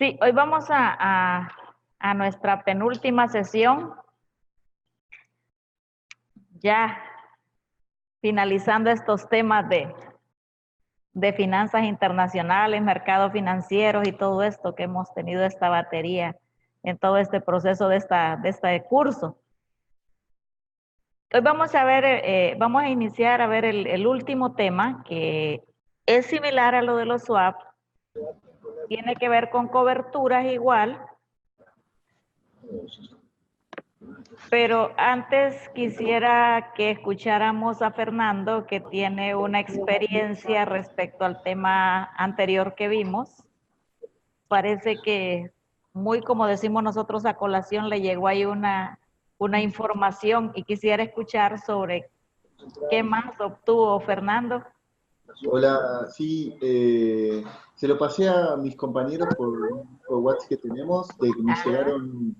Sí, hoy vamos a nuestra penúltima sesión, ya finalizando estos temas de finanzas internacionales, mercados financieros y todo esto que hemos tenido esta batería en todo este proceso de este curso. Hoy vamos a ver, vamos a iniciar a ver el último tema que es similar a lo de los swap, tiene que ver con coberturas igual. Pero antes quisiera que escucháramos a Fernando, que tiene una experiencia respecto al tema anterior que vimos. Parece que muy como decimos nosotros a colación le llegó ahí una información y quisiera escuchar sobre qué más obtuvo Fernando. Hola, sí, se lo pasé a mis compañeros por WhatsApp que tenemos, de que me llegaron,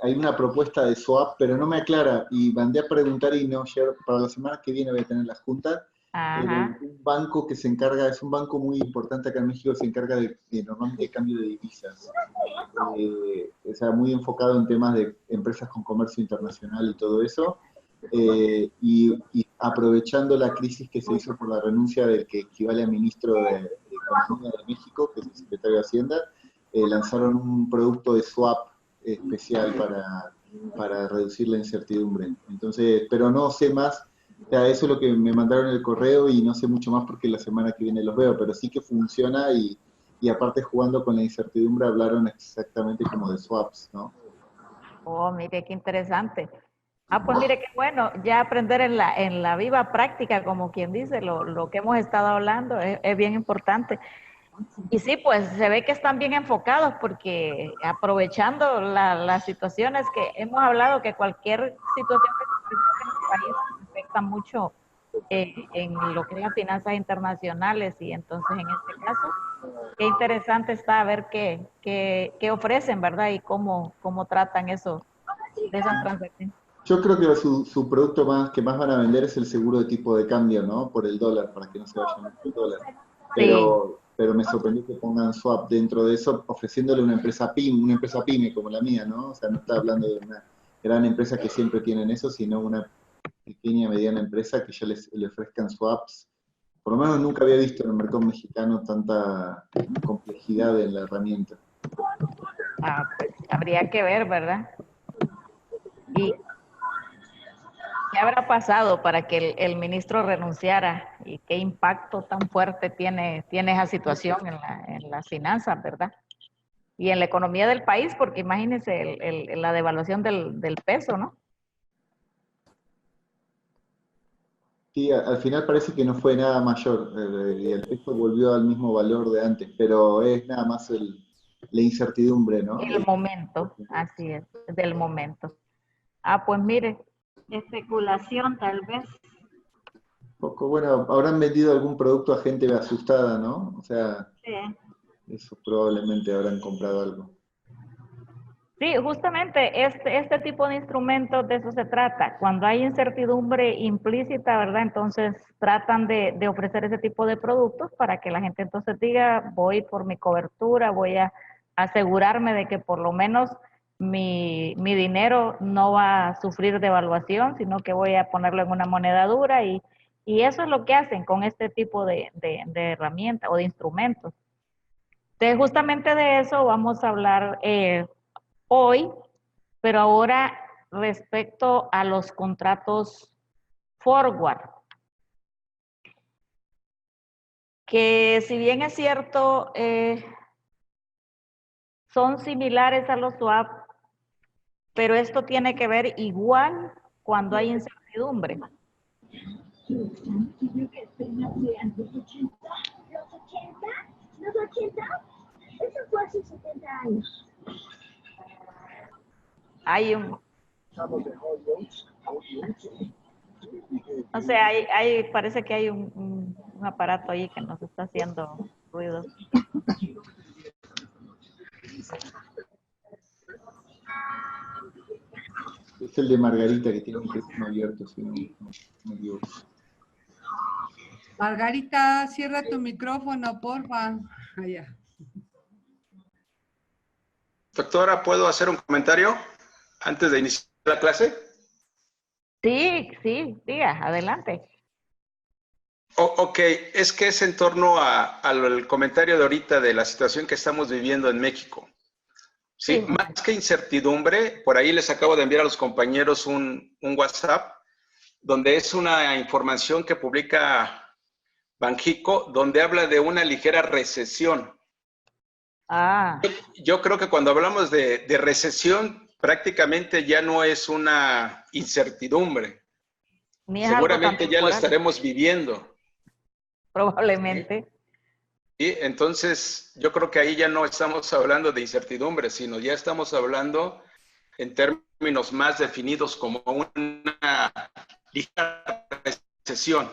hay una propuesta de swap, pero no me aclara, y mandé a preguntar y no llegaron. Para la semana que viene voy a tener la junta. Ajá. Un banco que se encarga, es un banco muy importante acá en México, se encarga de normalmente cambio de divisas, o sea, muy enfocado en temas de empresas con comercio internacional y todo eso. Y aprovechando la crisis que se hizo por la renuncia del que equivale a ministro de Economía de México, que es el secretario de Hacienda, lanzaron un producto de swap especial para reducir la incertidumbre. Entonces, pero no sé más, o sea, eso es lo que me mandaron en el correo y no sé mucho más porque la semana que viene los veo, pero sí que funciona y aparte jugando con la incertidumbre hablaron exactamente como de swaps, ¿no? Oh, mire qué interesante. Ah, pues mire qué bueno, ya aprender en la viva práctica, como quien dice, lo que hemos estado hablando es bien importante. Y sí, pues se ve que están bien enfocados porque aprovechando las situaciones que hemos hablado, que cualquier situación que se presente en el país afecta mucho en lo que es las finanzas internacionales y entonces en este caso, qué interesante está ver qué ofrecen, ¿verdad? Y cómo tratan eso, de esas transacciones. Yo creo que su producto que más van a vender es el seguro de tipo de cambio, ¿no? Por el dólar, para que no se vaya mucho el dólar. Sí, Pero me sorprendió que pongan swap dentro de eso, ofreciéndole una empresa pyme como la mía, ¿no? O sea, no está hablando de una gran empresa que siempre tienen eso, sino una pequeña, mediana empresa que ya le ofrezcan swaps. Por lo menos nunca había visto en el mercado mexicano tanta complejidad en la herramienta. pues habría que ver, ¿verdad? Y ¿qué habrá pasado para que el ministro renunciara y qué impacto tan fuerte tiene esa situación en las finanzas, ¿verdad? Y en la economía del país, porque imagínense la devaluación del peso, ¿no? Sí, al final parece que no fue nada mayor y el peso volvió al mismo valor de antes, pero es nada más la incertidumbre, ¿no? El momento, así es, del momento. Ah, pues mire, especulación tal vez. Poco, bueno, habrán vendido algún producto a gente asustada, ¿no? O sea, Sí. eso probablemente habrán comprado algo. Sí, justamente este tipo de instrumentos de eso se trata. Cuando hay incertidumbre implícita, ¿verdad? Entonces tratan de ofrecer ese tipo de productos para que la gente entonces diga, voy por mi cobertura, voy a asegurarme de que por lo menos mi dinero no va a sufrir devaluación, sino que voy a ponerlo en una moneda dura y eso es lo que hacen con este tipo de herramientas o de instrumentos. Entonces, justamente de eso vamos a hablar hoy, pero ahora respecto a los contratos forward, que si bien es cierto, son similares a los swap, pero esto tiene que ver igual cuando hay incertidumbre. Hay un, o sea, parece que hay un aparato ahí que nos está haciendo ruido. Es el de Margarita que tiene el micrófono abierto, si no me equivoco. Margarita, cierra tu micrófono, porfa. Allá. Doctora, ¿puedo hacer un comentario antes de iniciar la clase? Sí, sí, diga, adelante. Ok, es que es en torno al comentario de ahorita de la situación que estamos viviendo en México. Sí, Sí, más que incertidumbre, por ahí les acabo de enviar a los compañeros un WhatsApp, donde es una información que publica Banxico, donde habla de una ligera recesión. ah, Yo creo que cuando hablamos de recesión, prácticamente ya no es una incertidumbre. ni es algo tan Seguramente ya lo temporal, estaremos viviendo. ¿Sí? probablemente. Y entonces yo creo que ahí ya no estamos hablando de incertidumbre, sino ya estamos hablando en términos más definidos como una ligera recesión,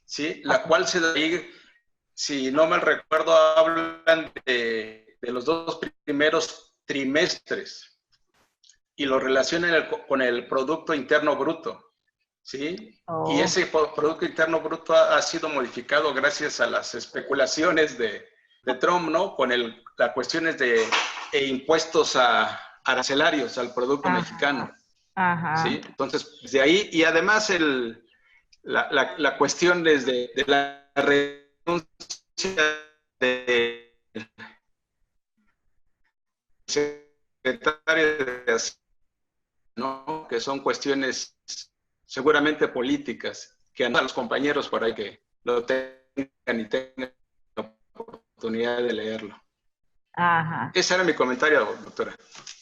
¿sí? La cual se da ahí, si no mal recuerdo, hablan de los 2 primeros trimestres y lo relacionan con el Producto Interno Bruto, ¿sí? Y Oh, ese Producto Interno Bruto ha sido modificado gracias a las especulaciones de Trump, ¿no? Con las cuestiones de impuestos arancelarios al producto mexicano, ajá, ajá. ¿sí? Entonces, de ahí, y además la cuestión desde de la renuncia del secretario de Hacienda, ¿no? Que son cuestiones seguramente políticas, que a los compañeros por ahí que lo tengan y tengan la oportunidad de leerlo. Ajá. Ese era mi comentario, doctora.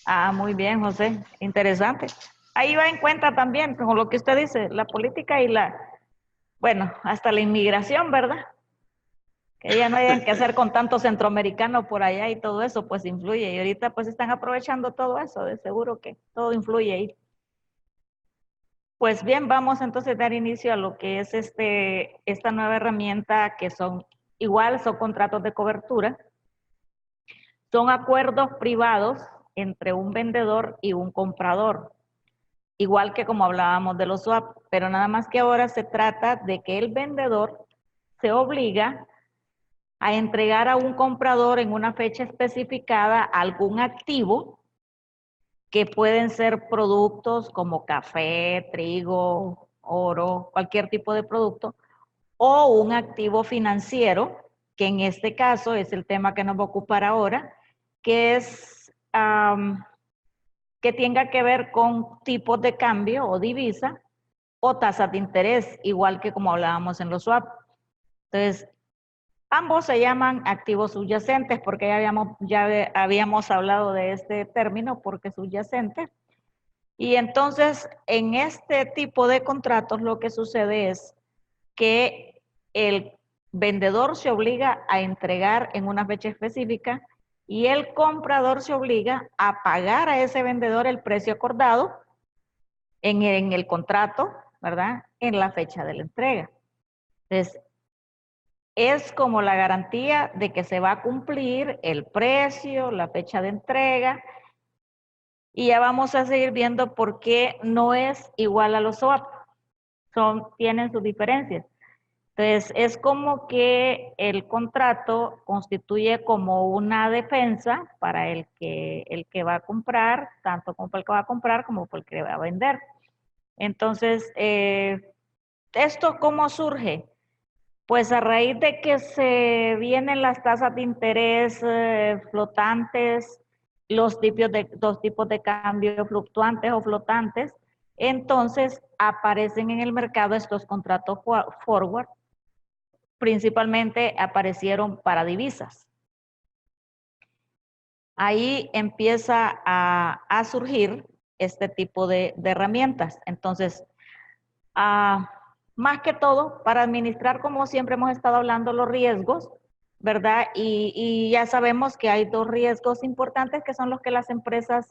Ah, muy bien, José. Interesante. Ahí va en cuenta también, como lo que usted dice, la política y bueno, hasta la inmigración, ¿verdad? Que ya no hayan que hacer con tanto centroamericano por allá y todo eso, pues influye. Y ahorita pues están aprovechando todo eso, de seguro que todo influye ahí. Pues bien, vamos entonces a dar inicio a lo que es esta nueva herramienta que son contratos de cobertura. Son acuerdos privados entre un vendedor y un comprador, igual que como hablábamos de los swap, pero nada más que ahora se trata de que el vendedor se obliga a entregar a un comprador en una fecha especificada algún activo que pueden ser productos como café, trigo, oro, cualquier tipo de producto, o un activo financiero, que en este caso es el tema que nos va a ocupar ahora, que es que tenga que ver con tipos de cambio o divisa o tasas de interés, igual que como hablábamos en los swap. Entonces, ambos se llaman activos subyacentes porque ya habíamos hablado de este término porque es subyacente. Y entonces, en este tipo de contratos lo que sucede es que el vendedor se obliga a entregar en una fecha específica y el comprador se obliga a pagar a ese vendedor el precio acordado en el contrato, ¿verdad? En la fecha de la entrega. Entonces, es como la garantía de que se va a cumplir el precio, la fecha de entrega, y ya vamos a seguir viendo por qué no es igual a los swap. Tienen sus diferencias. Entonces, es como que el contrato constituye como una defensa para el que va a comprar, tanto como para el que va a comprar como para el que va a vender. Entonces, ¿esto cómo surge? Pues a raíz de que se vienen las tasas de interés flotantes, dos tipos de cambio fluctuantes o flotantes, entonces aparecen en el mercado estos contratos forward, principalmente aparecieron para divisas. Ahí empieza a surgir este tipo de herramientas. Entonces, más que todo, para administrar, como siempre hemos estado hablando, los riesgos, ¿verdad? Y ya sabemos que hay dos riesgos importantes que son los que las empresas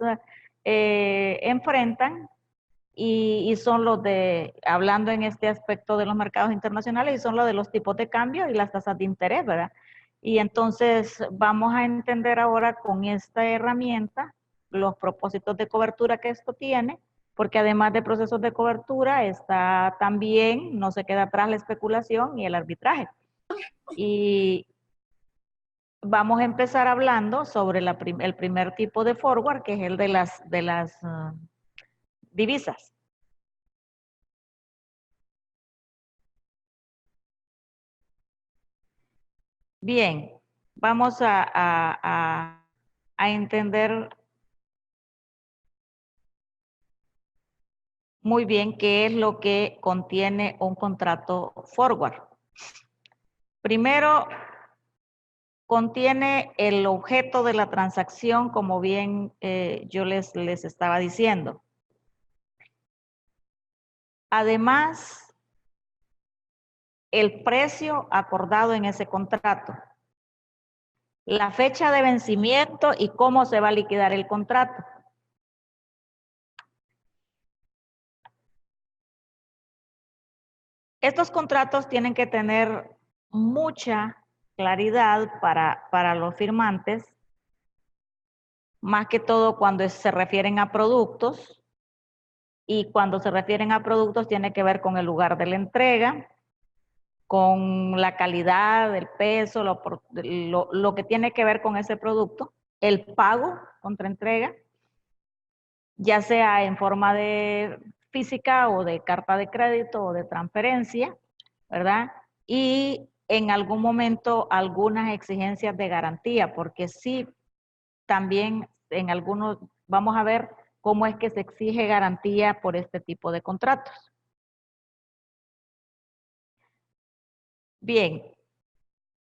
enfrentan y son los hablando en este aspecto de los mercados internacionales, y son los de los tipos de cambio y las tasas de interés, ¿verdad? Y entonces vamos a entender ahora con esta herramienta los propósitos de cobertura que esto tiene, porque además de procesos de cobertura está también, no se queda atrás la especulación y el arbitraje. Y vamos a empezar hablando sobre el primer tipo de forward, que es el de las divisas. Bien, vamos a entender muy bien qué es lo que contiene un contrato forward. Primero, contiene el objeto de la transacción, como bien yo les estaba diciendo. Además, el precio acordado en ese contrato, la fecha de vencimiento y cómo se va a liquidar el contrato. Estos contratos tienen que tener mucha claridad para los firmantes, más que todo cuando se refieren a productos, y cuando se refieren a productos tiene que ver con el lugar de la entrega, con la calidad, el peso, lo que tiene que ver con ese producto, el pago contra entrega, ya sea en forma de física o de carta de crédito o de transferencia, ¿verdad? Y en algún momento algunas exigencias de garantía, porque sí, también en algunos, vamos a ver cómo es que se exige garantía por este tipo de contratos. Bien,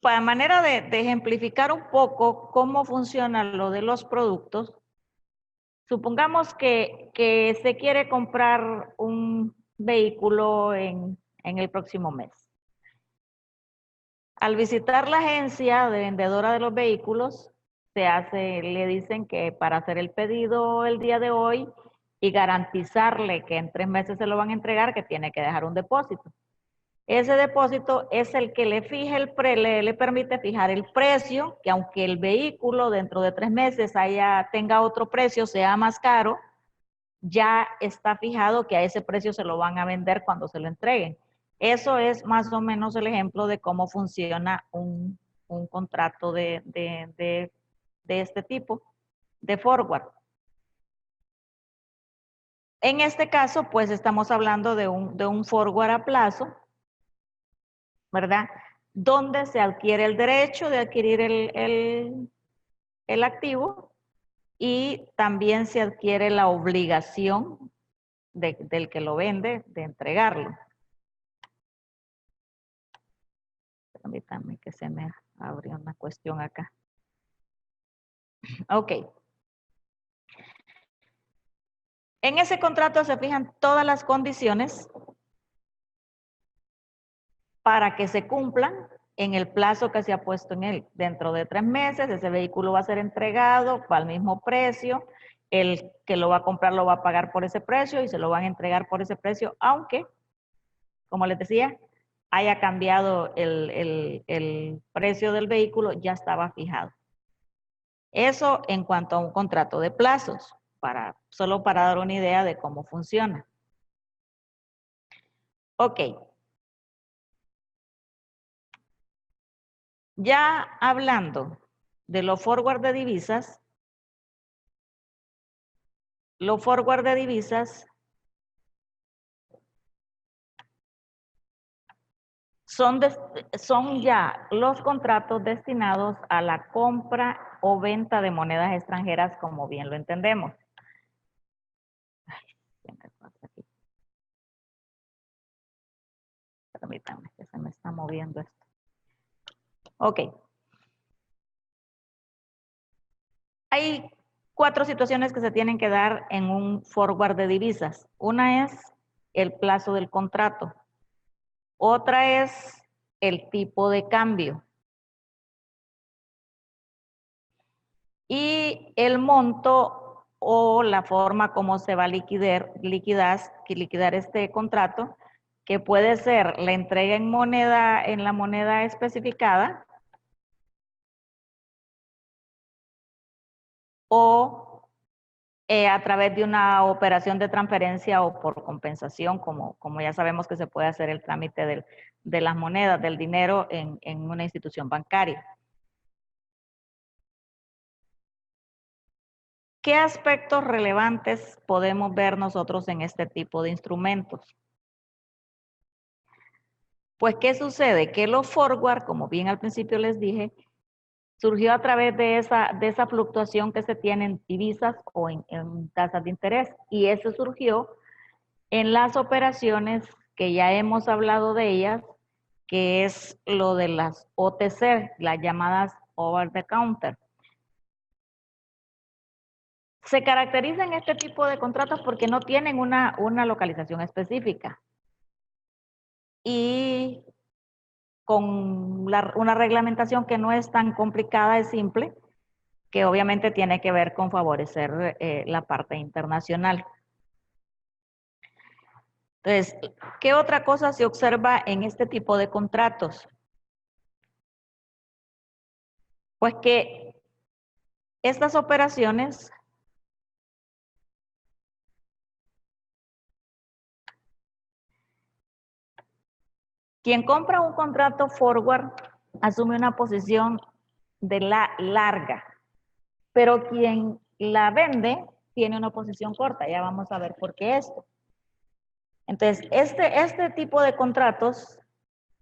para manera de ejemplificar un poco cómo funciona lo de los productos, supongamos que se quiere comprar un vehículo en el próximo mes. Al visitar la agencia de vendedora de los vehículos, le dicen que para hacer el pedido el día de hoy y garantizarle que en 3 meses se lo van a entregar, que tiene que dejar un depósito. Ese depósito es el que le permite fijar el precio, que aunque el vehículo dentro de 3 meses tenga otro precio, sea más caro, ya está fijado que a ese precio se lo van a vender cuando se lo entreguen. Eso es más o menos el ejemplo de cómo funciona un contrato de este tipo, de forward. En este caso, pues estamos hablando de un forward a plazo, ¿verdad? Donde se adquiere el derecho de adquirir el activo y también se adquiere la obligación del que lo vende de entregarlo. Permítanme que se me abrió una cuestión acá. Ok. En ese contrato se fijan todas las condiciones para que se cumplan en el plazo que se ha puesto en él. Dentro de 3 meses ese vehículo va a ser entregado al mismo precio, el que lo va a comprar lo va a pagar por ese precio y se lo van a entregar por ese precio, aunque, como les decía, haya cambiado el precio del vehículo, ya estaba fijado. Eso en cuanto a un contrato de plazos, solo para dar una idea de cómo funciona. Ok. Ya hablando de los forward de divisas, son ya los contratos destinados a la compra o venta de monedas extranjeras, como bien lo entendemos. Permítanme que se me está moviendo esto. Ok. Hay 4 situaciones que se tienen que dar en un forward de divisas. Una es el plazo del contrato. Otra es el tipo de cambio. Y el monto o la forma como se va a liquidar este contrato, que puede ser la entrega en la moneda especificada, o a través de una operación de transferencia o por compensación, como ya sabemos que se puede hacer el trámite de las monedas, del dinero en una institución bancaria. ¿Qué aspectos relevantes podemos ver nosotros en este tipo de instrumentos? Pues, ¿qué sucede? Que los forward, como bien al principio les dije, surgió a través de esa fluctuación que se tiene en divisas o en tasas de interés. Y eso surgió en las operaciones que ya hemos hablado de ellas, que es lo de las OTC, las llamadas over the counter. Se caracterizan este tipo de contratos porque no tienen una localización específica. Y con una reglamentación que no es tan complicada, es simple, que obviamente tiene que ver con favorecer la parte internacional. Entonces, ¿qué otra cosa se observa en este tipo de contratos? Pues que estas operaciones quien compra un contrato forward asume una posición de la larga, pero quien la vende tiene una posición corta. Ya vamos a ver por qué esto. Entonces, este tipo de contratos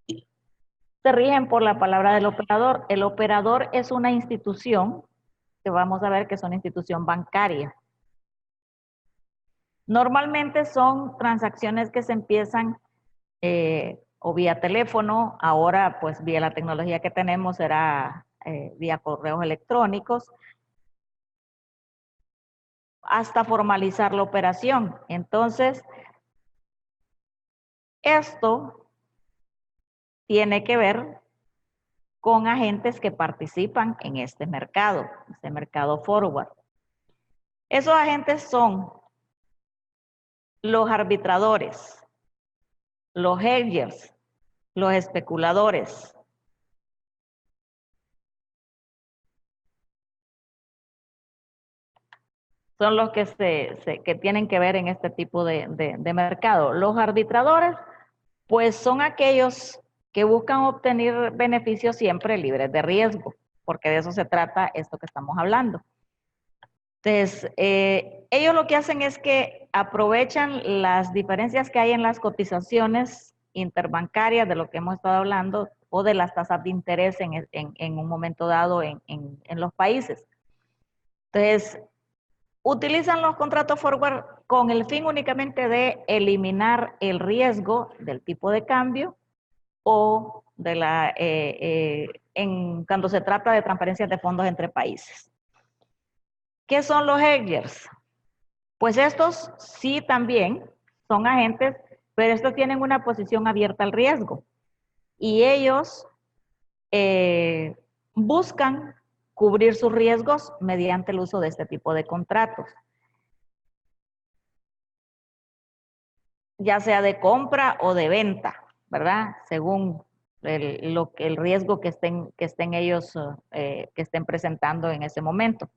se rigen por la palabra del operador. El operador es una institución, que vamos a ver que es una institución bancaria. Normalmente son transacciones que se empiezan o vía teléfono, ahora pues vía la tecnología que tenemos será vía correos electrónicos, hasta formalizar la operación. Entonces, esto tiene que ver con agentes que participan en este mercado forward. Esos agentes son los arbitradores, los hedgers, los especuladores. Son los que tienen que ver en este tipo de mercado. Los arbitradores, pues son aquellos que buscan obtener beneficios siempre libres de riesgo, porque de eso se trata esto que estamos hablando. Entonces, ellos lo que hacen es que aprovechan las diferencias que hay en las cotizaciones interbancarias de lo que hemos estado hablando o de las tasas de interés en un momento dado en los países. Entonces, utilizan los contratos forward con el fin únicamente de eliminar el riesgo del tipo de cambio o de cuando se trata de transferencias de fondos entre países. ¿Qué son los hedgers? Pues estos sí también son agentes, pero estos tienen una posición abierta al riesgo. Y ellos buscan cubrir sus riesgos mediante el uso de este tipo de contratos. Ya sea de compra o de venta, ¿verdad? Según el riesgo que estén ellos, que estén presentando en ese momento.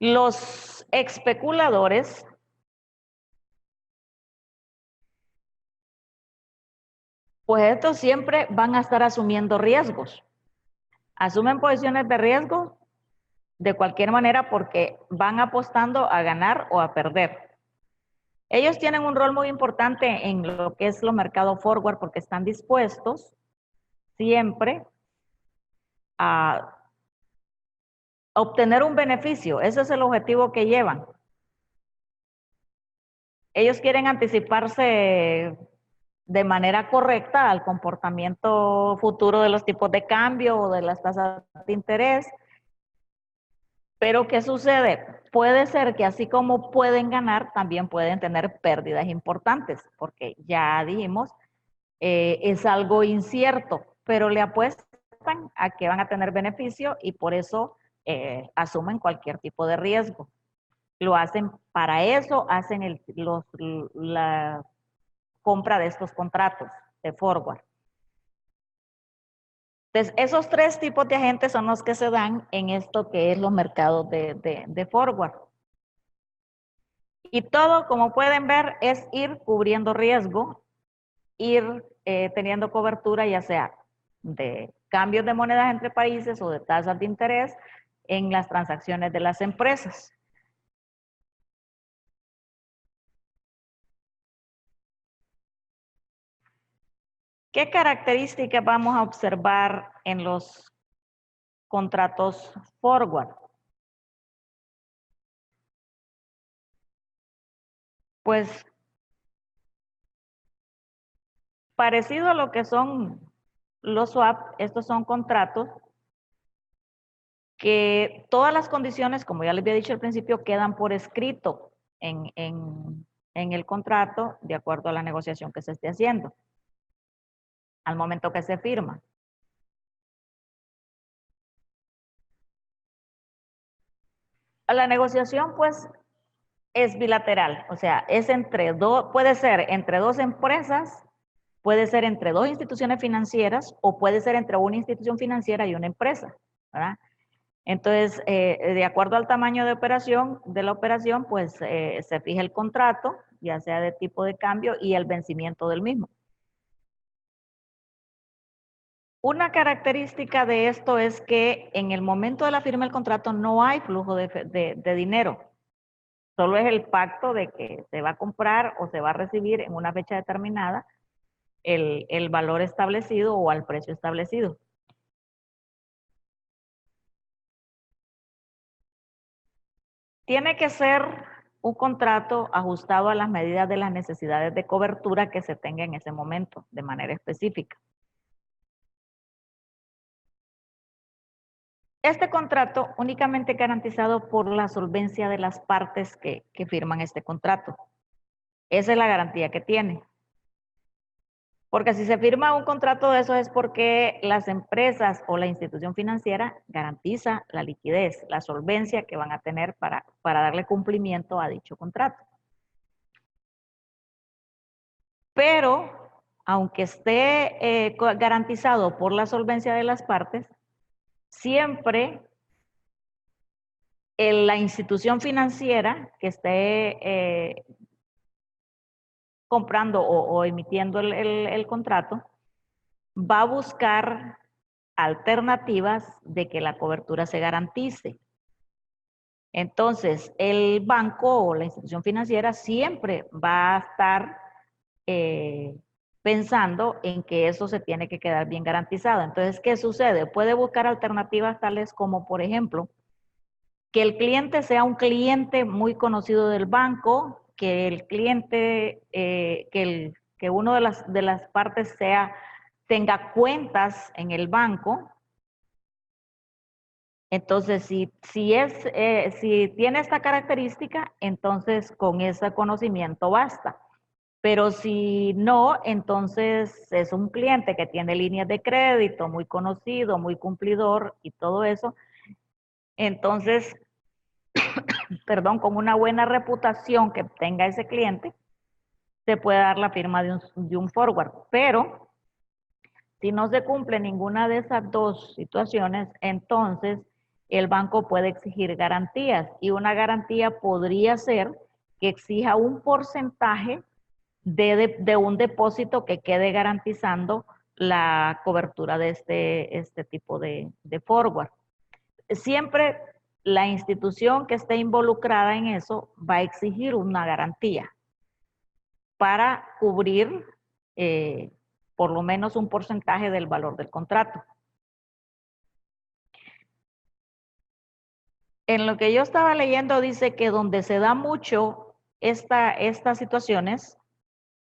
Los especuladores pues estos siempre van a estar asumiendo riesgos. Asumen posiciones de riesgo de cualquier manera porque van apostando a ganar o a perder. Ellos tienen un rol muy importante en lo que es los mercados forward porque están dispuestos siempre a obtener un beneficio. Ese es el objetivo que llevan. Ellos quieren anticiparse de manera correcta al comportamiento futuro de los tipos de cambio o de las tasas de interés. Pero ¿qué sucede? Puede ser que así como pueden ganar, también pueden tener pérdidas importantes, porque ya dijimos, es algo incierto, pero le apuestan a que van a tener beneficio y por eso asumen cualquier tipo de riesgo. Lo hacen para eso, hacen la compra de estos contratos de forward. Entonces, esos tres tipos de agentes son los que se dan en esto que es los mercados de forward. Y todo, como pueden ver, es ir cubriendo riesgo, ir teniendo cobertura, ya sea de cambios de monedas entre países o de tasas de interés, en las transacciones de las empresas. ¿Qué características vamos a observar en los contratos forward? Pues parecido a lo que son los swap, estos son contratos que todas las condiciones, como ya les había dicho al principio, quedan por escrito en el contrato de acuerdo a la negociación que se esté haciendo al momento que se firma. La negociación, pues, es bilateral, o sea, es entre puede ser entre dos empresas, puede ser entre dos instituciones financieras o puede ser entre una institución financiera y una empresa, ¿verdad? Entonces, de acuerdo al tamaño de la operación, pues se fija el contrato, ya sea de tipo de cambio y el vencimiento del mismo. Una característica de esto es que en el momento de la firma del contrato no hay flujo de dinero. Solo es el pacto de que se va a comprar o se va a recibir en una fecha determinada el valor establecido o al precio establecido. Tiene que ser un contrato ajustado a las medidas de las necesidades de cobertura que se tenga en ese momento, de manera específica. Este contrato únicamente garantizado por la solvencia de las partes que firman este contrato. Esa es la garantía que tiene. Porque si se firma un contrato de eso es porque las empresas o la institución financiera garantiza la liquidez, la solvencia que van a tener para darle cumplimiento a dicho contrato. Pero, aunque esté garantizado por la solvencia de las partes, siempre la institución financiera que esté comprando o emitiendo el contrato va a buscar alternativas de que la cobertura se garantice. Entonces, el banco o la institución financiera siempre va a estar pensando en que eso se tiene que quedar bien garantizado. Entonces, ¿qué sucede? Puede buscar alternativas tales como, por ejemplo, que el cliente sea un cliente muy conocido del banco, que el cliente, que uno de las partes tenga cuentas en el banco. Entonces, si tiene esta característica, entonces con ese conocimiento basta. Pero si no, entonces es un cliente que tiene líneas de crédito, muy conocido, muy cumplidor y todo eso. Entonces, perdón, con una buena reputación que tenga ese cliente, se puede dar la firma de un forward. Pero si no se cumple ninguna de esas dos situaciones, entonces el banco puede exigir garantías y una garantía podría ser que exija un porcentaje de un depósito que quede garantizando la cobertura de este tipo de forward. Siempre la institución que esté involucrada en eso va a exigir una garantía para cubrir por lo menos un porcentaje del valor del contrato. En lo que yo estaba leyendo dice que donde se da mucho estas situaciones,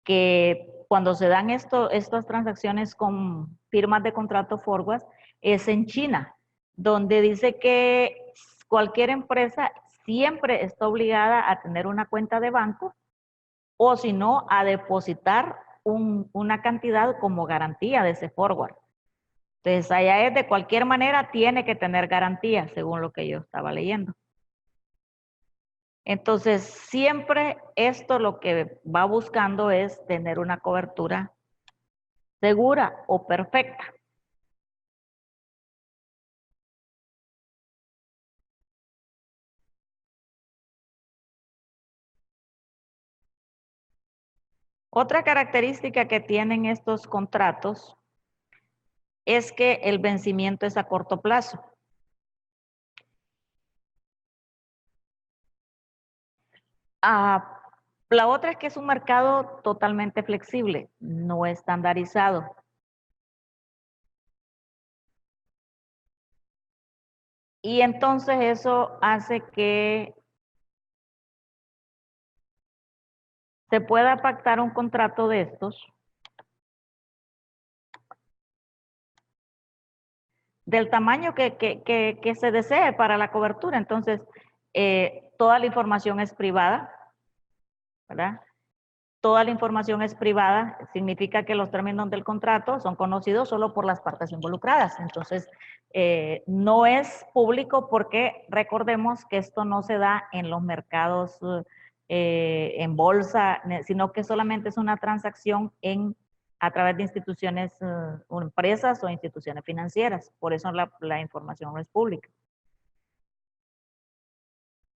que cuando se dan estas transacciones con firmas de contrato forward, es en China, donde dice que cualquier empresa siempre está obligada a tener una cuenta de banco o si no, a depositar una cantidad como garantía de ese forward. Entonces, allá es de cualquier manera, tiene que tener garantía, según lo que yo estaba leyendo. Entonces, siempre esto lo que va buscando es tener una cobertura segura o perfecta. Otra característica que tienen estos contratos es que el vencimiento es a corto plazo. Ah, la otra es que es un mercado totalmente flexible, no estandarizado. Y entonces eso hace que se pueda pactar un contrato de estos del tamaño que se desee para la cobertura. Entonces, toda la información es privada, ¿verdad? Toda la información es privada, significa que los términos del contrato son conocidos solo por las partes involucradas. Entonces, no es público porque recordemos que esto no se da en los mercados en bolsa, sino que solamente es una transacción a través de instituciones, o empresas o instituciones financieras. Por eso la información no es pública.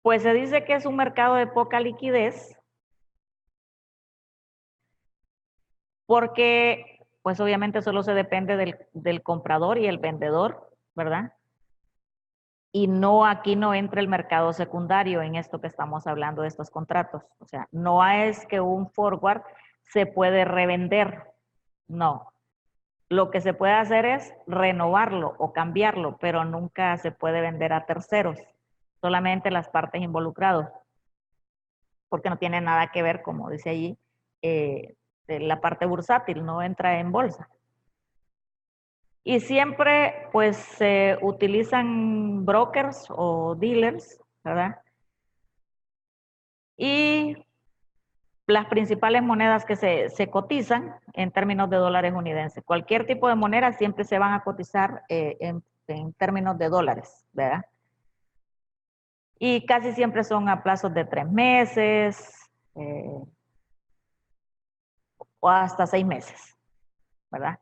Pues se dice que es un mercado de poca liquidez, porque pues obviamente solo se depende del comprador y el vendedor, ¿verdad? Y no, aquí no entra el mercado secundario en esto que estamos hablando de estos contratos. O sea, no es que un forward se puede revender, no. Lo que se puede hacer es renovarlo o cambiarlo, pero nunca se puede vender a terceros, solamente las partes involucradas, porque no tiene nada que ver, como dice allí, de la parte bursátil, no entra en bolsa. Y siempre pues se utilizan brokers o dealers, ¿verdad? Y las principales monedas que se cotizan en términos de dólares estadounidenses. Cualquier tipo de moneda siempre se van a cotizar en términos de dólares, ¿verdad? Y casi siempre son a plazos de 3 meses o hasta 6 meses, ¿verdad?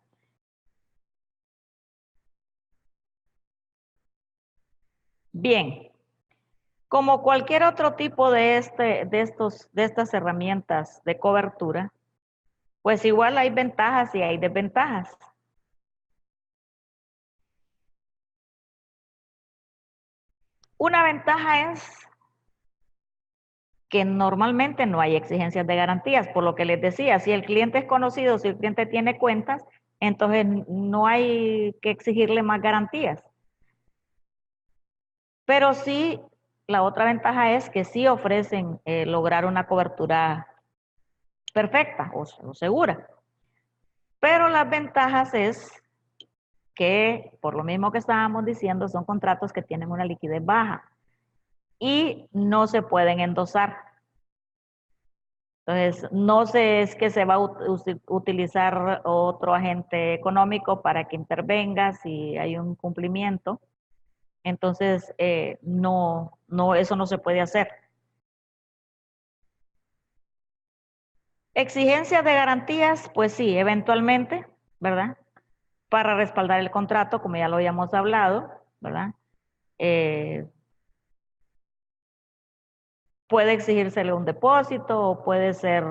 Bien, como cualquier otro tipo de estas herramientas de cobertura, pues igual hay ventajas y hay desventajas. Una ventaja es que normalmente no hay exigencias de garantías, por lo que les decía, si el cliente es conocido, si el cliente tiene cuentas, entonces no hay que exigirle más garantías. Pero sí, la otra ventaja es que sí ofrecen lograr una cobertura perfecta o segura. Pero las ventajas es que, por lo mismo que estábamos diciendo, son contratos que tienen una liquidez baja y no se pueden endosar. Entonces, no sé, es que se va a utilizar otro agente económico para que intervenga si hay un cumplimiento. Entonces, eso no se puede hacer. Exigencias de garantías, pues sí, eventualmente, ¿verdad? Para respaldar el contrato, como ya lo habíamos hablado, ¿verdad? Puede exigírsele un depósito o puede ser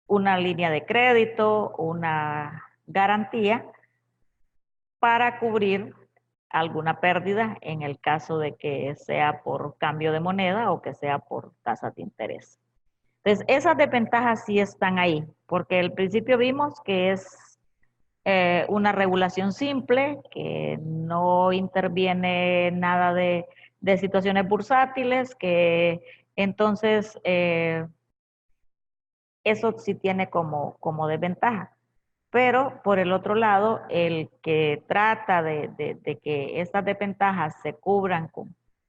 una línea de crédito, una garantía para cubrir alguna pérdida en el caso de que sea por cambio de moneda o que sea por tasas de interés. Entonces, esas desventajas sí están ahí, porque al principio vimos que es una regulación simple, que no interviene nada de situaciones bursátiles, que entonces eso sí tiene como desventaja. Pero por el otro lado, el que trata de que estas desventajas se cubran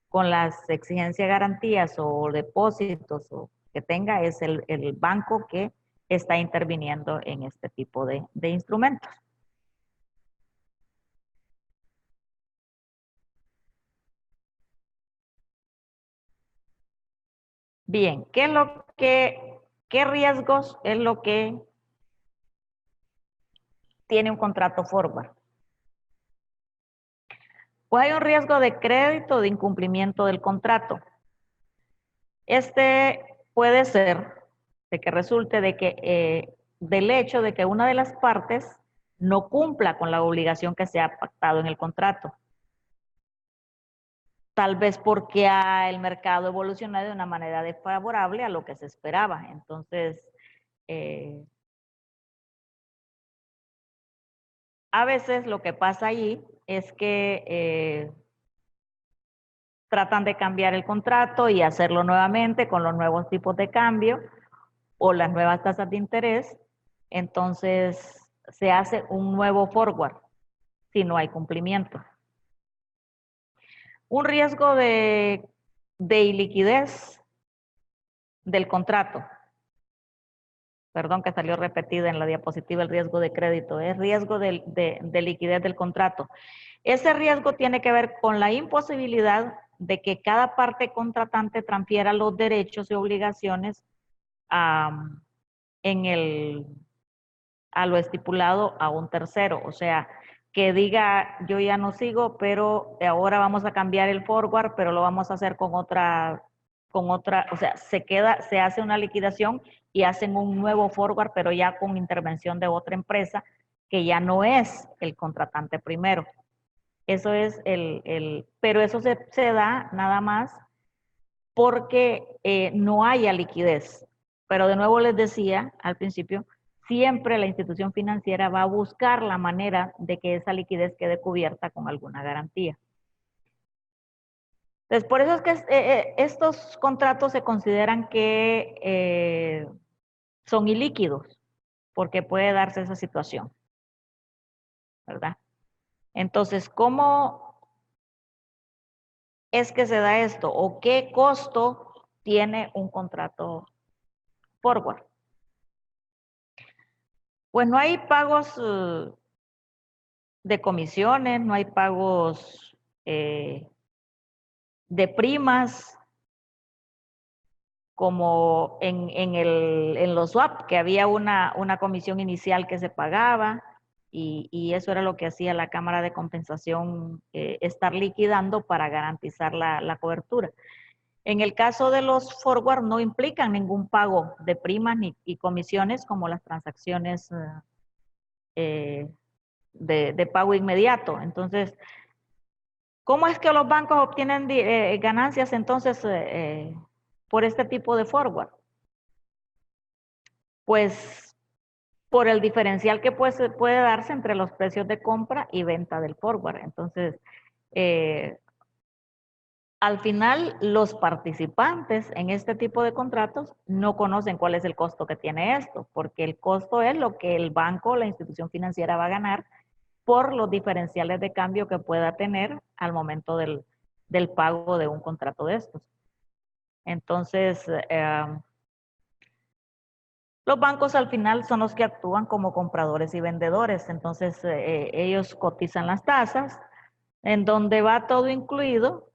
con las exigencias de garantías o depósitos o que tenga es el banco que está interviniendo en este tipo de instrumentos. Bien, ¿qué riesgos es lo que tiene un contrato forward? Pues hay un riesgo de crédito de incumplimiento del contrato. Este puede ser de que resulte del hecho de que una de las partes no cumpla con la obligación que se ha pactado en el contrato. tal vez porque el mercado evolucionó de una manera desfavorable a lo que se esperaba. Entonces, a veces lo que pasa allí es que tratan de cambiar el contrato y hacerlo nuevamente con los nuevos tipos de cambio o las nuevas tasas de interés. Entonces, se hace un nuevo forward si no hay cumplimiento. Un riesgo de iliquidez del contrato. Perdón que salió repetida en la diapositiva el riesgo de crédito. Es riesgo de liquidez del contrato. Ese riesgo tiene que ver con la imposibilidad de que cada parte contratante transfiera los derechos y obligaciones a lo estipulado a un tercero. O sea, que diga, yo ya no sigo, pero ahora vamos a cambiar el forward, pero lo vamos a hacer con otra, o sea, se hace una liquidación y hacen un nuevo forward, pero ya con intervención de otra empresa que ya no es el contratante primero. Eso es pero eso se da nada más porque no haya liquidez. Pero de nuevo les decía al principio, siempre la institución financiera va a buscar la manera de que esa liquidez quede cubierta con alguna garantía. Entonces, por eso es que estos contratos se consideran que son ilíquidos, porque puede darse esa situación, ¿verdad? Entonces, ¿cómo es que se da esto? ¿O qué costo tiene un contrato forward? Pues no hay pagos de comisiones, no hay pagos de primas, como en los swap, que había una comisión inicial que se pagaba y eso era lo que hacía la Cámara de Compensación, estar liquidando para garantizar la cobertura. En el caso de los forward no implican ningún pago de primas y comisiones como las transacciones de pago inmediato. Entonces, ¿cómo es que los bancos obtienen ganancias entonces por este tipo de forward? Pues por el diferencial que puede darse entre los precios de compra y venta del forward. Entonces, al final, los participantes en este tipo de contratos no conocen cuál es el costo que tiene esto, porque el costo es lo que el banco o la institución financiera va a ganar por los diferenciales de cambio que pueda tener al momento del pago de un contrato de estos. Entonces, los bancos al final son los que actúan como compradores y vendedores. Entonces, ellos cotizan las tasas, en donde va todo incluido,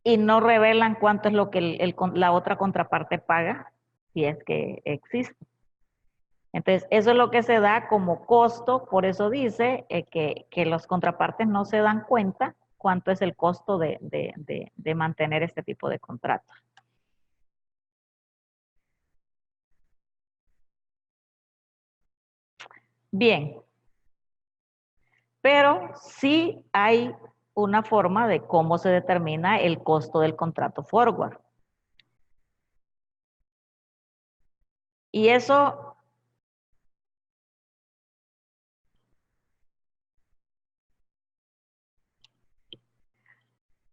y no revelan cuánto es lo que la otra contraparte paga, si es que existe. Entonces, eso es lo que se da como costo, por eso dice que los contrapartes no se dan cuenta cuánto es el costo de mantener este tipo de contratos. Bien, pero sí hay una forma de cómo se determina el costo del contrato forward. Y eso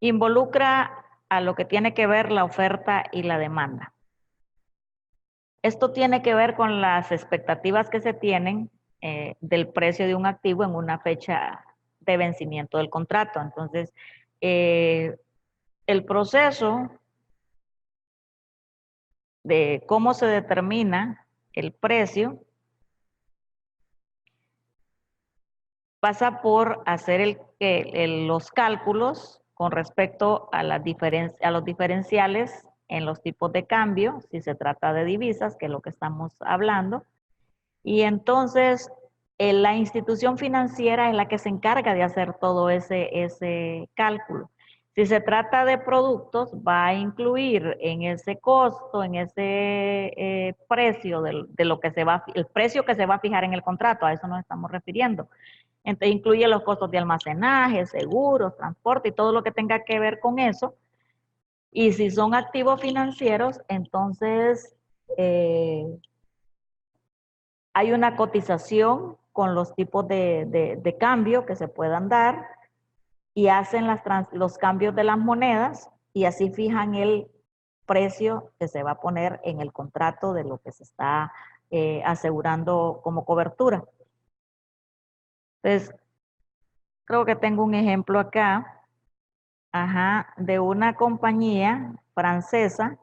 involucra a lo que tiene que ver la oferta y la demanda. Esto tiene que ver con las expectativas que se tienen del precio de un activo en una fecha de vencimiento del contrato. Entonces, el proceso de cómo se determina el precio pasa por hacer los cálculos con respecto a los diferenciales en los tipos de cambio, si se trata de divisas, que es lo que estamos hablando. Y entonces, la institución financiera es la que se encarga de hacer todo ese cálculo. Si se trata de productos, va a incluir en ese costo, en ese precio de lo que el precio que se va a fijar en el contrato, a eso nos estamos refiriendo. Entonces incluye los costos de almacenaje, seguros, transporte y todo lo que tenga que ver con eso. Y si son activos financieros, entonces hay una cotización con los tipos de cambio que se puedan dar y hacen los cambios de las monedas y así fijan el precio que se va a poner en el contrato de lo que se está asegurando como cobertura. Entonces, creo que tengo un ejemplo acá, de una compañía francesa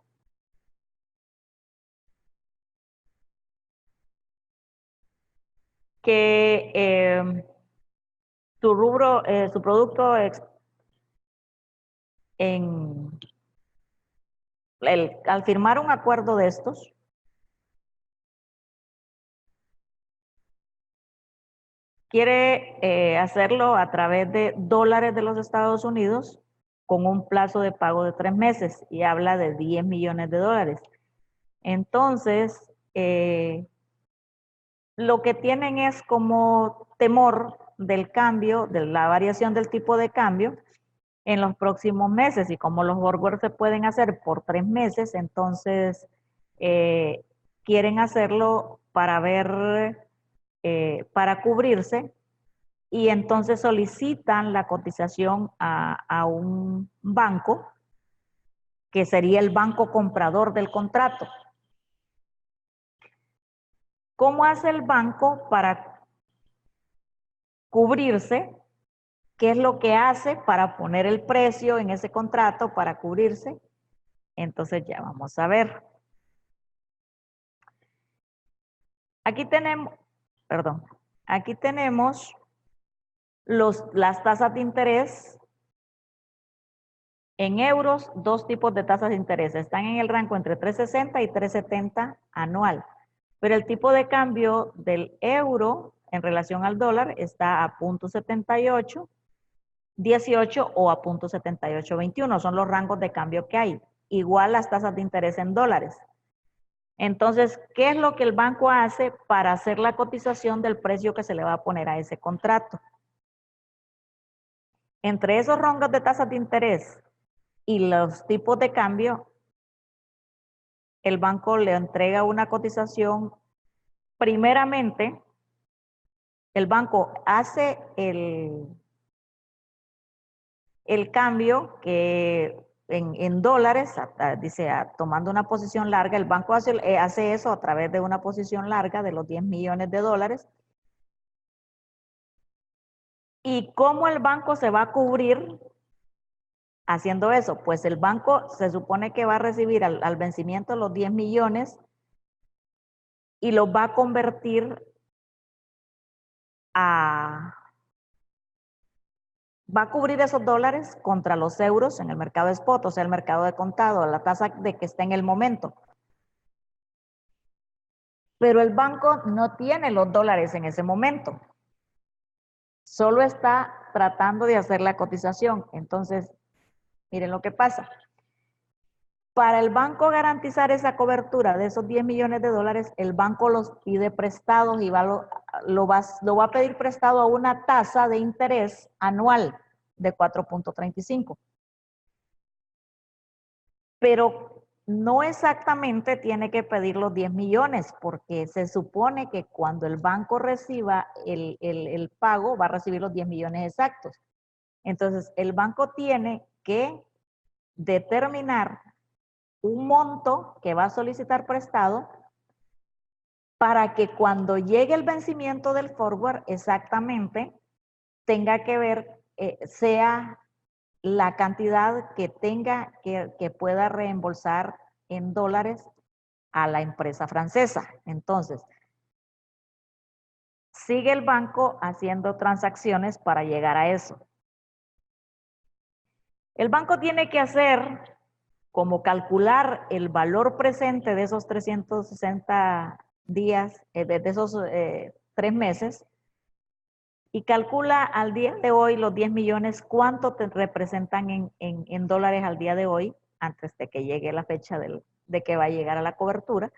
que su rubro, su producto al firmar un acuerdo de estos, quiere hacerlo a través de dólares de los Estados Unidos con un plazo de pago de 3 meses y habla de 10 millones de dólares. Entonces, lo que tienen es como temor del cambio, de la variación del tipo de cambio en los próximos meses y como los forwards se pueden hacer por 3 meses, entonces quieren hacerlo para ver, para cubrirse y entonces solicitan la cotización a un banco que sería el banco comprador del contrato. ¿Cómo hace el banco para cubrirse? ¿Qué es lo que hace para poner el precio en ese contrato para cubrirse? Entonces ya vamos a ver. Aquí tenemos, perdón, aquí tenemos las tasas de interés en euros, dos tipos de tasas de interés. Están en el rango entre 3.60 y 3.70 anual. Pero el tipo de cambio del euro en relación al dólar está a 0.78, 18 o a 0.7821. Son los rangos de cambio que hay. Igual las tasas de interés en dólares. Entonces, ¿qué es lo que el banco hace para hacer la cotización del precio que se le va a poner a ese contrato? Entre esos rangos de tasas de interés y los tipos de cambio, el banco le entrega una cotización. Primeramente, el banco hace el cambio que en dólares, dice, tomando una posición larga, el banco hace eso a través de una posición larga de los 10 millones de dólares. ¿Y cómo el banco se va a cubrir haciendo eso? Pues el banco se supone que va a recibir al vencimiento los 10 millones y los va a convertir va a cubrir esos dólares contra los euros en el mercado spot, o sea, el mercado de contado, la tasa de que está en el momento. Pero el banco no tiene los dólares en ese momento. Solo está tratando de hacer la cotización. Entonces, miren lo que pasa. Para el banco garantizar esa cobertura de esos 10 millones de dólares, el banco los pide prestados y lo va a pedir prestado a una tasa de interés anual de 4.35. Pero no exactamente tiene que pedir los 10 millones, porque se supone que cuando el banco reciba el pago, va a recibir los 10 millones exactos. Entonces, el banco tiene que determinar un monto que va a solicitar prestado para que cuando llegue el vencimiento del forward exactamente tenga que ver, sea la cantidad que tenga que pueda reembolsar en dólares a la empresa francesa. Entonces, sigue el banco haciendo transacciones para llegar a eso. El banco tiene que hacer como calcular el valor presente de esos 360 días, de esos 3 meses, y calcula al día de hoy los 10 millones, cuánto te representan en dólares al día de hoy, antes de que llegue la fecha de que va a llegar a la cobertura.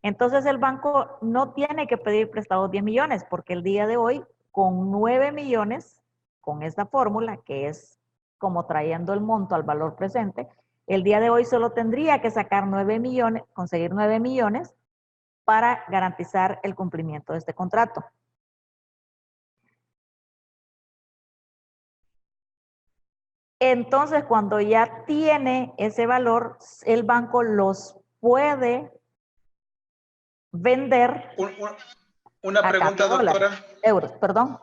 Entonces el banco no tiene que pedir prestados 10 millones, porque el día de hoy con 9 millones, con esta fórmula, que es como trayendo el monto al valor presente, el día de hoy solo tendría que sacar 9 millones, conseguir 9 millones para garantizar el cumplimiento de este contrato. Entonces, cuando ya tiene ese valor, el banco los puede vender. Una pregunta, doctora. Euros, perdón.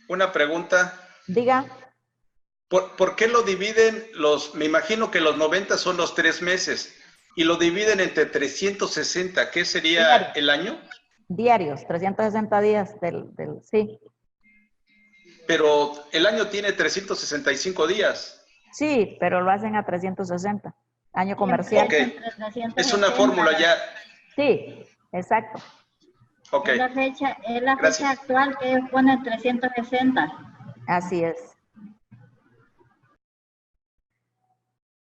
Una pregunta. Diga. ¿Por qué lo dividen me imagino que los 90 son los 3 meses, y lo dividen entre 360, ¿qué sería diarios, el año? Diarios, 360 días sí. Pero el año tiene 365 días. Sí, pero lo hacen a 360, año comercial. Ok, es una fórmula ya. Sí, exacto. Okay. Es la fecha actual que pone 360. Así es.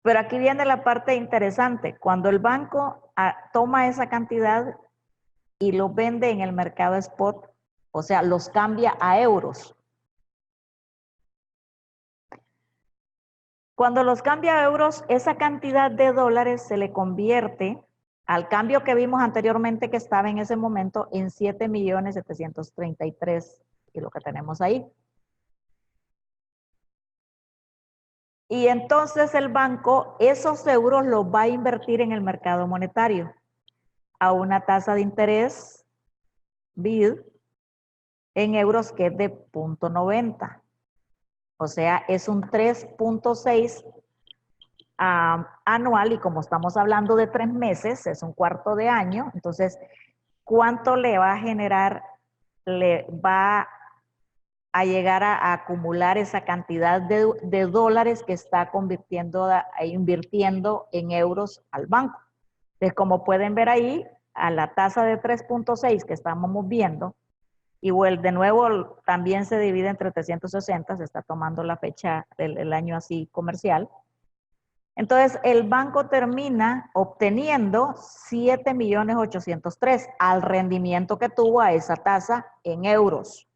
Pero aquí viene la parte interesante. Cuando el banco toma esa cantidad y lo vende en el mercado spot, o sea, los cambia a euros. Cuando los cambia a euros, esa cantidad de dólares se le convierte al cambio que vimos anteriormente que estaba en ese momento en 7.733.000, y lo que tenemos ahí. Y entonces el banco esos euros los va a invertir en el mercado monetario a una tasa de interés BID en euros que es de 0.90. O sea, es un 3.6 anual, y como estamos hablando de 3 meses, es un cuarto de año. Entonces, ¿cuánto le va a generar? Le va a llegar a acumular esa cantidad de dólares que está invirtiendo en euros al banco. Entonces, como pueden ver ahí, a la tasa de 3.6 que estamos viendo, y de nuevo también se divide entre 360, se está tomando la fecha del año así comercial. Entonces, el banco termina obteniendo 7.803.000 al rendimiento que tuvo a esa tasa en euros.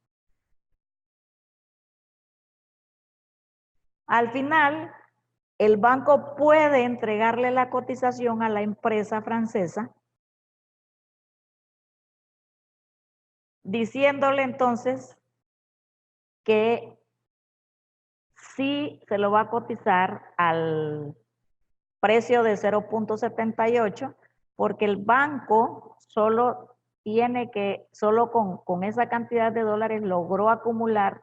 Al final, el banco puede entregarle la cotización a la empresa francesa, diciéndole entonces que sí se lo va a cotizar al precio de 0.78, porque el banco solo con esa cantidad de dólares logró acumular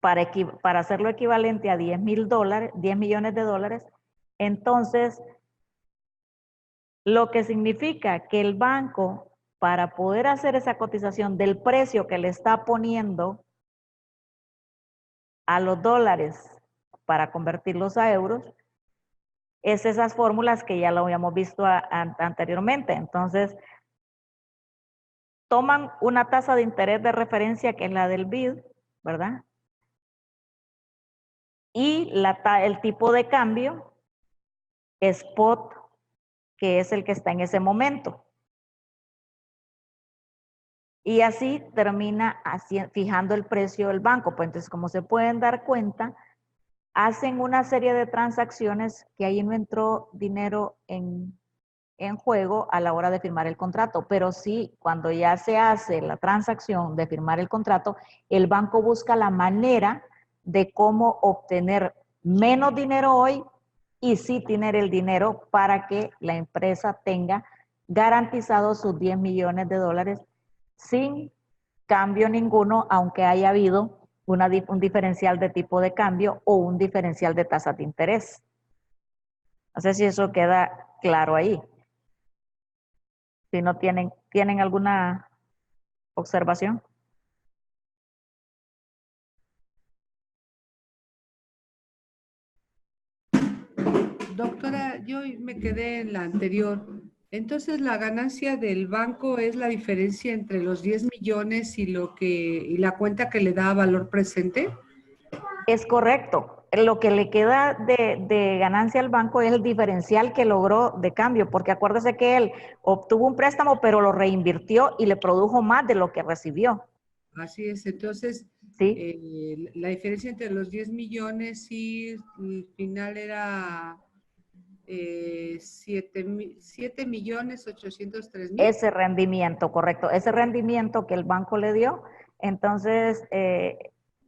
para hacerlo equivalente a 10 millones de dólares. Entonces, lo que significa que el banco, para poder hacer esa cotización del precio que le está poniendo a los dólares para convertirlos a euros, es esas fórmulas que ya lo habíamos visto anteriormente. Entonces, toman una tasa de interés de referencia que es la del BID, ¿verdad? Y el tipo de cambio spot, que es el que está en ese momento. Y así termina fijando el precio del banco. Pues entonces, como se pueden dar cuenta, hacen una serie de transacciones que ahí no entró dinero en juego a la hora de firmar el contrato. Pero sí, cuando ya se hace la transacción de firmar el contrato, el banco busca la manera de cómo obtener menos dinero hoy y sí tener el dinero para que la empresa tenga garantizado sus 10 millones de dólares sin cambio ninguno, aunque haya habido un diferencial de tipo de cambio o un diferencial de tasas de interés. No sé si eso queda claro ahí. Si no ¿tienen alguna observación? Doctora, yo me quedé en la anterior. Entonces, la ganancia del banco es la diferencia entre los 10 millones y la cuenta que le da valor presente. Es correcto. lo que le queda de ganancia al banco es el diferencial que logró de cambio, porque acuérdese que él obtuvo un préstamo, pero lo reinvirtió y le produjo más de lo que recibió. Así es, entonces, ¿Sí? la diferencia entre los 10 millones y el final era 7.803.000. Ese rendimiento, correcto, ese rendimiento que el banco le dio. Entonces,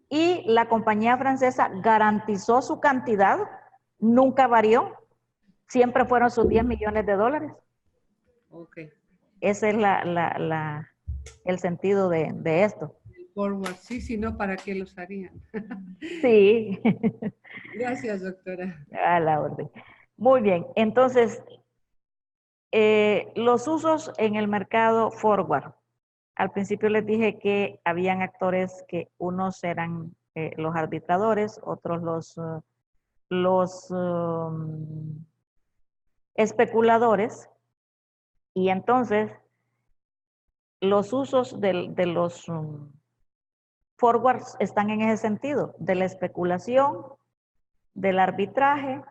y la compañía francesa garantizó su cantidad, nunca varió, siempre fueron sus 10 millones de dólares. Ok. Ese es el sentido de esto. El forward, sí, si no, ¿para qué los harían? Sí. Gracias, doctora. A la orden. Muy bien, entonces, los usos en el mercado forward. Al principio les dije que habían actores que unos eran los arbitradores, otros los especuladores, y entonces los usos de los forwards están en ese sentido, de la especulación, del arbitraje,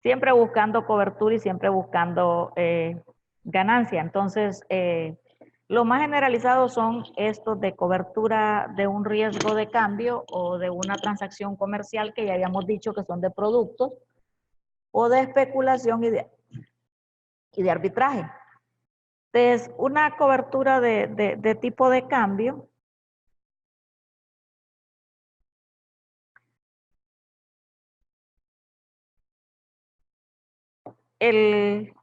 siempre buscando cobertura y siempre buscando ganancia. Entonces, lo más generalizado son estos de cobertura de un riesgo de cambio o de una transacción comercial que ya habíamos dicho que son de productos, o de especulación y de arbitraje. Entonces, una cobertura de tipo de cambio en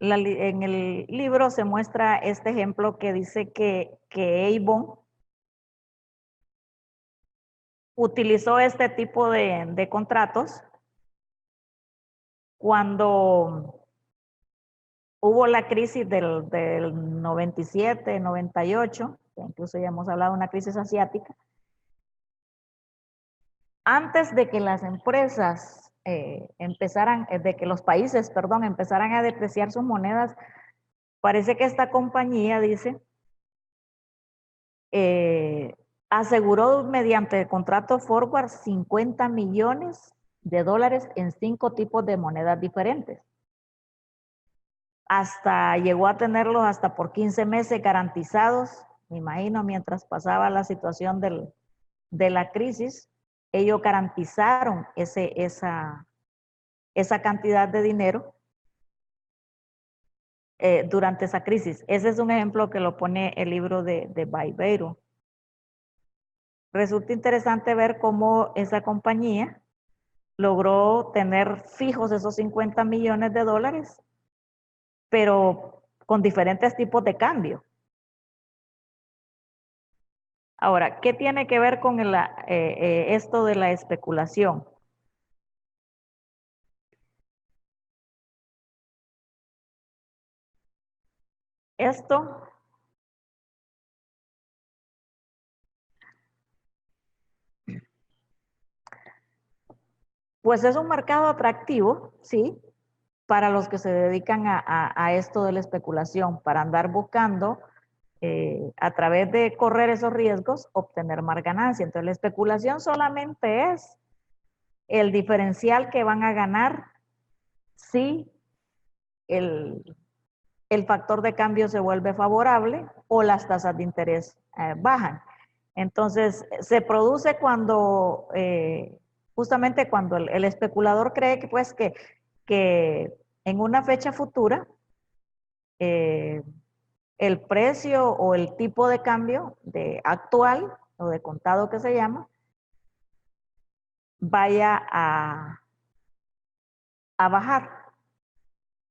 el libro se muestra este ejemplo que dice que Avon utilizó este tipo de contratos cuando hubo la crisis del 97, 98, que incluso ya hemos hablado de una crisis asiática. Antes de que las empresas de que los países, perdón, empezaran a depreciar sus monedas, parece que esta compañía, dice, aseguró mediante contrato forward 50 millones de dólares en 5 tipos de monedas diferentes. Hasta llegó a tenerlos hasta por 15 meses garantizados, me imagino, mientras pasaba la situación de la crisis, ellos garantizaron esa cantidad de dinero durante esa crisis. Ese es un ejemplo que lo pone el libro de Barbero. Resulta interesante ver cómo esa compañía logró tener fijos esos 50 millones de dólares, pero con diferentes tipos de cambio. Ahora, ¿qué tiene que ver con esto de la especulación? Esto, pues es un mercado atractivo, ¿sí? Para los que se dedican a esto de la especulación, para andar buscando a través de correr esos riesgos, obtener más ganancia. Entonces, la especulación solamente es el diferencial que van a ganar si el factor de cambio se vuelve favorable o las tasas de interés bajan. Entonces, se produce cuando, justamente cuando el especulador cree que, pues, que en una fecha futura, el precio o el tipo de cambio actual o de contado que se llama, vaya a bajar.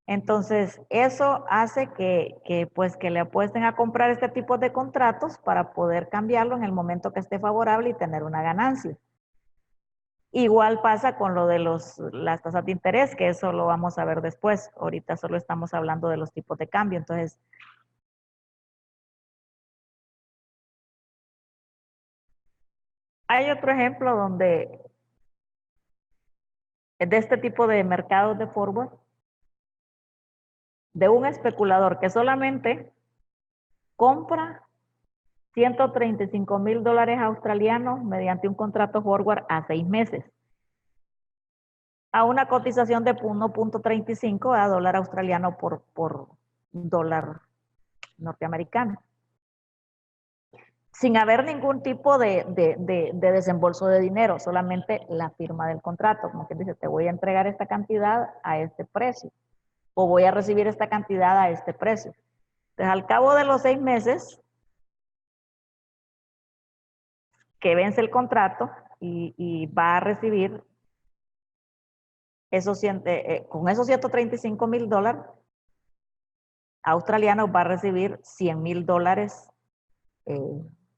Entonces, eso hace pues, que le apuesten a comprar este tipo de contratos para poder cambiarlo en el momento que esté favorable y tener una ganancia. Igual pasa con lo de las tasas de interés, que eso lo vamos a ver después. Ahorita solo estamos hablando de los tipos de cambio. Entonces, hay otro ejemplo donde de este tipo de mercados de forward, de un especulador que solamente compra $135,000 australianos mediante un contrato forward a 6 meses. A una cotización de 1.35 a dólar australiano por dólar norteamericano. Sin haber ningún tipo de desembolso de dinero, solamente la firma del contrato. Como que dice, te voy a entregar esta cantidad a este precio, o voy a recibir esta cantidad a este precio. Entonces, al cabo de los 6 meses que vence el contrato y va a recibir esos, con esos $135,000 australianos, va a recibir $100,000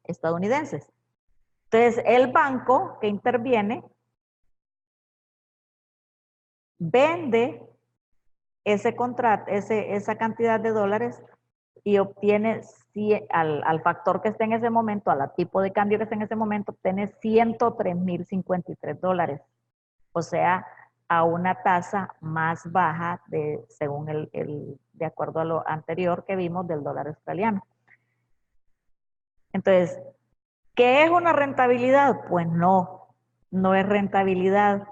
estadounidenses. Entonces, el banco que interviene vende ese contrato, esa cantidad de dólares y obtiene al factor que esté en ese momento, al tipo de cambio que esté en ese momento, obtiene $103,053. O sea, a una tasa más baja según de acuerdo a lo anterior que vimos del dólar australiano. Entonces, ¿qué es una rentabilidad? Pues no es rentabilidad,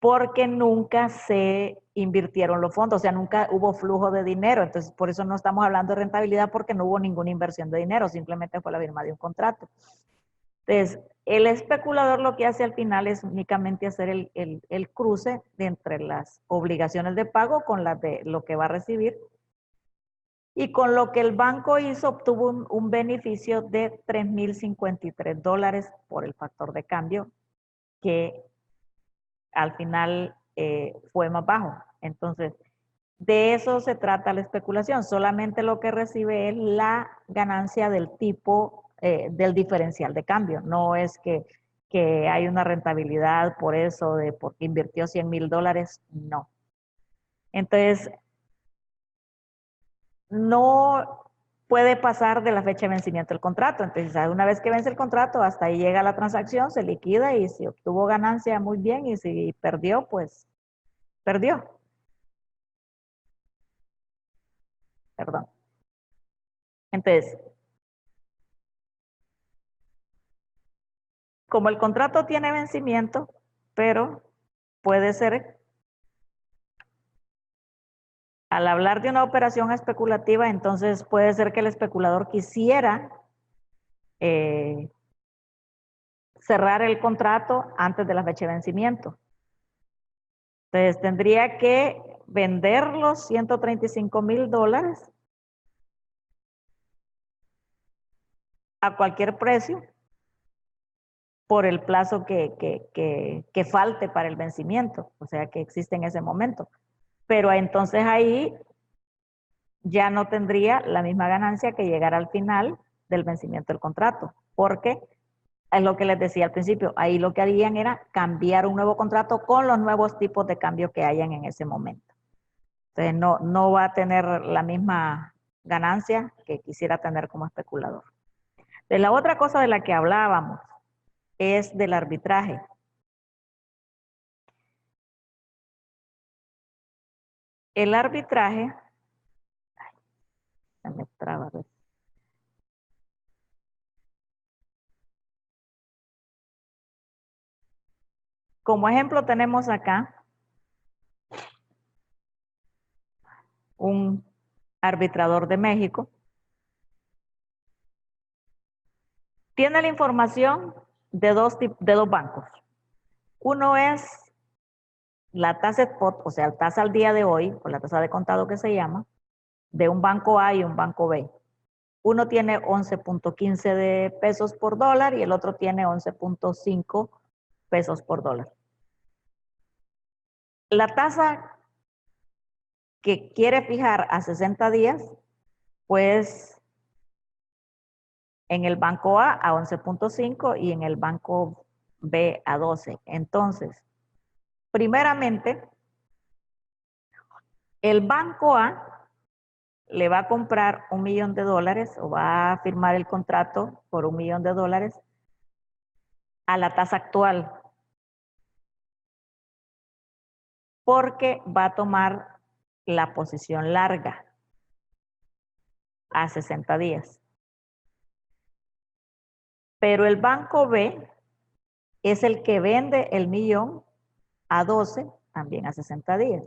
porque nunca se invirtieron los fondos, o sea, nunca hubo flujo de dinero. Entonces, por eso no estamos hablando de rentabilidad, porque no hubo ninguna inversión de dinero, simplemente fue la firma de un contrato. Entonces, el especulador lo que hace al final es únicamente hacer el cruce de entre las obligaciones de pago con las de lo que va a recibir. Y con lo que el banco hizo, obtuvo un beneficio de $3,053 por el factor de cambio, que al final fue más bajo. Entonces, de eso se trata la especulación. Solamente lo que recibe es la ganancia del tipo del diferencial de cambio. No es que hay una rentabilidad por eso, porque invirtió $100,000, no. Entonces, no puede pasar de la fecha de vencimiento del contrato. Entonces, una vez que vence el contrato, hasta ahí llega la transacción, se liquida, y si obtuvo ganancia, muy bien, y si perdió, pues perdió. Perdón. Entonces, como el contrato tiene vencimiento, pero puede ser, al hablar de una operación especulativa, entonces puede ser que el especulador quisiera cerrar el contrato antes de la fecha de vencimiento. Entonces tendría que vender los $135,000 a cualquier precio por el plazo que falte para el vencimiento, o sea, que existe en ese momento. Pero entonces ahí ya no tendría la misma ganancia que llegar al final del vencimiento del contrato, porque es lo que les decía al principio, ahí lo que harían era cambiar un nuevo contrato con los nuevos tipos de cambio que hayan en ese momento. Entonces no va a tener la misma ganancia que quisiera tener como especulador. De la otra cosa de la que hablábamos es del arbitraje. El arbitraje, se me traba, como ejemplo tenemos acá un arbitrador de México. Tiene la información de dos bancos. Uno es la tasa spot, o sea, la tasa al día de hoy, o la tasa de contado que se llama, de un banco A y un banco B. Uno tiene 11.15 de pesos por dólar y el otro tiene 11.5 pesos por dólar. La tasa que quiere fijar a 60 días, pues en el banco A 11.5 y en el banco B a 12. Entonces, primeramente, el banco A le va a comprar $1 millón o va a firmar el contrato por $1 millón a la tasa actual, porque va a tomar la posición larga a 60 días. Pero el banco B es el que vende el millón a 12, también a 60 días.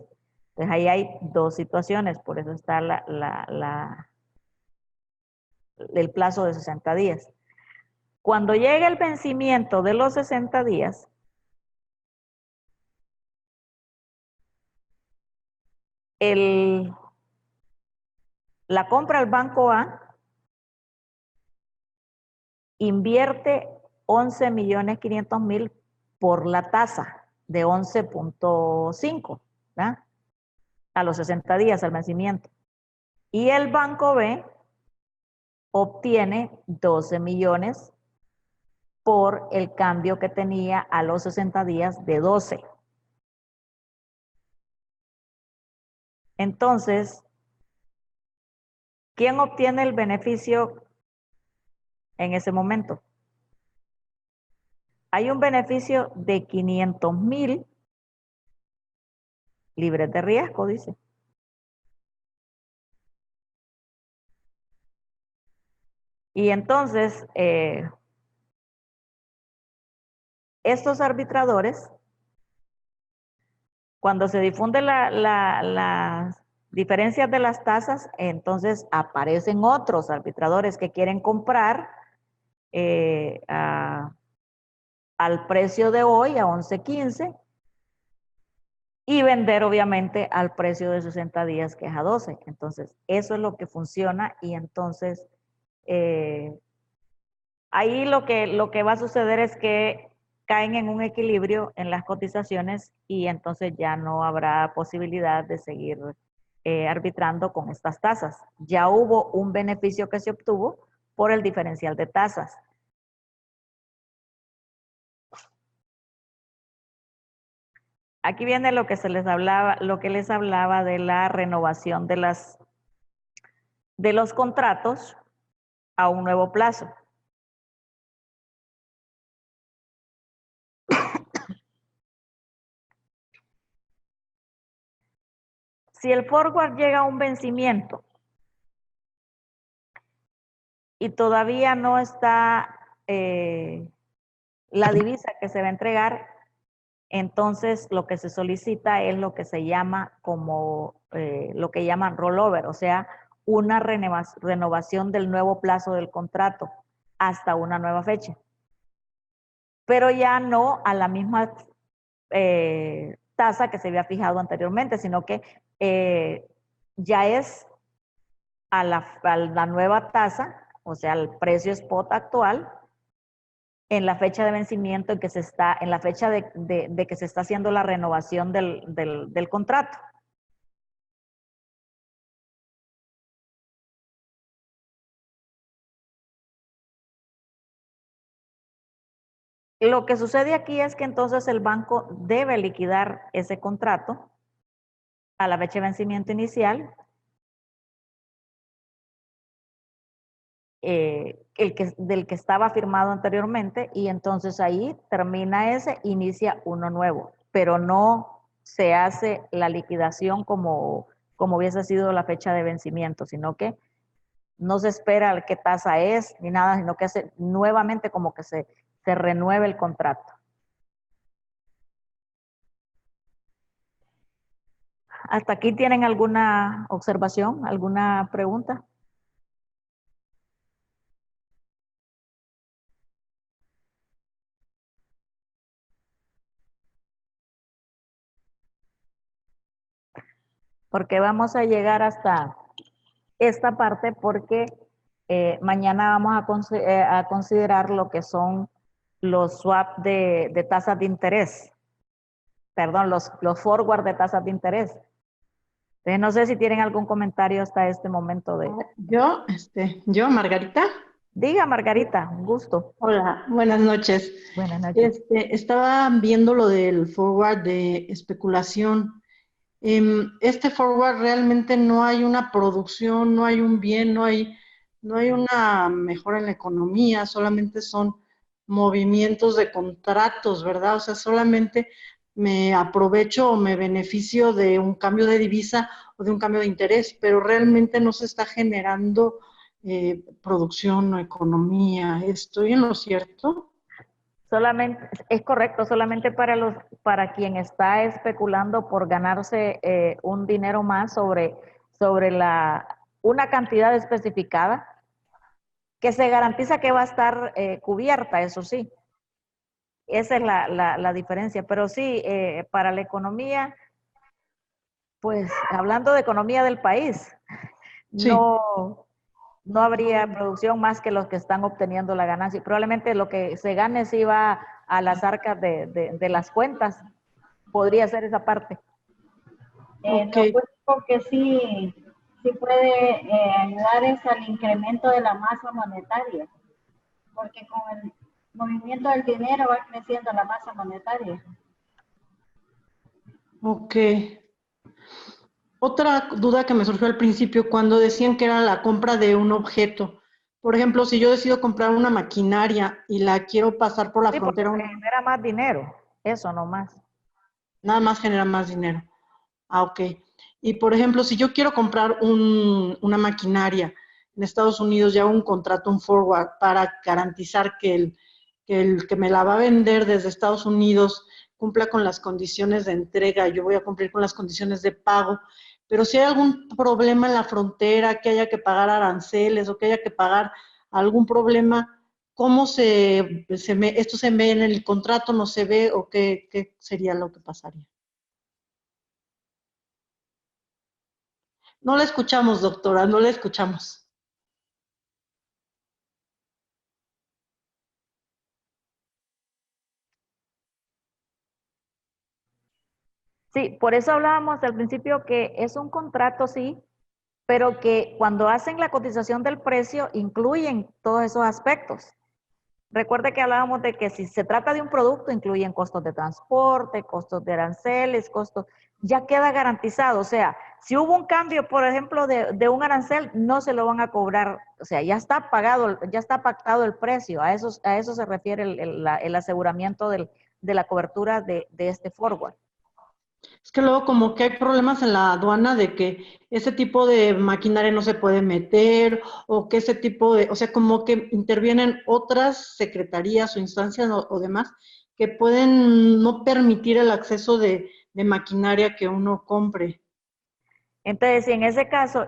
Entonces ahí hay dos situaciones, por eso está el plazo de 60 días. Cuando llega el vencimiento de los 60 días, la compra al banco A invierte 11.500.000 por la tasa de 11.5, ¿verdad? A los 60 días al vencimiento. Y el banco B obtiene 12 millones por el cambio que tenía a los 60 días de 12. Entonces, ¿quién obtiene el beneficio en ese momento? Hay un beneficio de 500.000 libres de riesgo, dice. Y entonces, estos arbitradores, cuando se difunde las diferencias de las tasas, entonces aparecen otros arbitradores que quieren comprar al precio de hoy, a 11.15, y vender obviamente al precio de 60 días, que es a 12. Entonces, eso es lo que funciona y entonces ahí lo que va a suceder es que caen en un equilibrio en las cotizaciones y entonces ya no habrá posibilidad de seguir arbitrando con estas tasas. Ya hubo un beneficio que se obtuvo por el diferencial de tasas. Aquí viene lo que les hablaba de la renovación de los contratos a un nuevo plazo. Si el forward llega a un vencimiento y todavía no está la divisa que se va a entregar, entonces lo que se solicita es lo que se llama lo que llaman rollover, o sea, una renovación del nuevo plazo del contrato hasta una nueva fecha. Pero ya no a la misma tasa que se había fijado anteriormente, sino que ya es a la nueva tasa, o sea, el precio spot actual, en la fecha de vencimiento en la fecha de que se está haciendo la renovación del contrato. Lo que sucede aquí es que entonces el banco debe liquidar ese contrato a la fecha de vencimiento inicial, del que estaba firmado anteriormente, y entonces ahí termina ese, inicia uno nuevo, pero no se hace la liquidación como hubiese sido la fecha de vencimiento, sino que no se espera qué tasa es ni nada, sino que hace nuevamente como que se renueve el contrato. ¿Hasta aquí tienen alguna observación, alguna pregunta? Porque vamos a llegar hasta esta parte porque mañana vamos a considerar lo que son los swap de tasas de interés. Perdón, los forward de tasas de interés. Entonces, no sé si tienen algún comentario hasta este momento de... Yo, Margarita. Diga, Margarita, un gusto. Hola, buenas noches. Buenas noches. Estaba viendo lo del forward de especulación. Este forward realmente no hay una producción, no hay un bien, no hay una mejora en la economía, solamente son movimientos de contratos, ¿verdad? O sea, solamente me aprovecho o me beneficio de un cambio de divisa o de un cambio de interés, pero realmente no se está generando producción o economía. ¿Estoy en lo cierto? Solamente, es correcto, solamente para quien está especulando por ganarse un dinero más sobre una cantidad especificada, que se garantiza que va a estar cubierta, eso sí. Esa es la diferencia. Pero sí, para la economía, pues hablando de economía del país, Sí. no habría producción más que los que están obteniendo la ganancia. Y probablemente lo que se gane sí va a las arcas de las cuentas. Podría ser esa parte. Ok. Lo único que sí puede ayudar es al incremento de la masa monetaria, porque con el movimiento del dinero va creciendo la masa monetaria. Ok. Otra duda que me surgió al principio cuando decían que era la compra de un objeto. Por ejemplo, si yo decido comprar una maquinaria y la quiero pasar por la Sí, porque frontera, se genera más dinero. Eso nomás. nada más genera más dinero. Ah, ok. Y por ejemplo, si yo quiero comprar una maquinaria en Estados Unidos, ya hago un contrato, un forward, para garantizar que el que me la va a vender desde Estados Unidos cumpla con las condiciones de entrega, yo voy a cumplir con las condiciones de pago. Pero si hay algún problema en la frontera, que haya que pagar aranceles o que haya que pagar algún problema, ¿cómo esto se ve en el contrato, no se ve o qué sería lo que pasaría? No la escuchamos, doctora, no la escuchamos. Sí, por eso hablábamos al principio que es un contrato, sí, pero que cuando hacen la cotización del precio incluyen todos esos aspectos. Recuerde que hablábamos de que si se trata de un producto, incluyen costos de transporte, costos de aranceles, costos, ya queda garantizado. O sea, si hubo un cambio, por ejemplo, de un arancel, no se lo van a cobrar. O sea, ya está pagado, ya está pactado el precio. A eso se refiere el aseguramiento de la cobertura de este forward. Es que luego como que hay problemas en la aduana de que ese tipo de maquinaria no se puede meter o que ese tipo de, o sea, como que intervienen otras secretarías o instancias o demás que pueden no permitir el acceso de maquinaria que uno compre. Entonces, si en ese caso,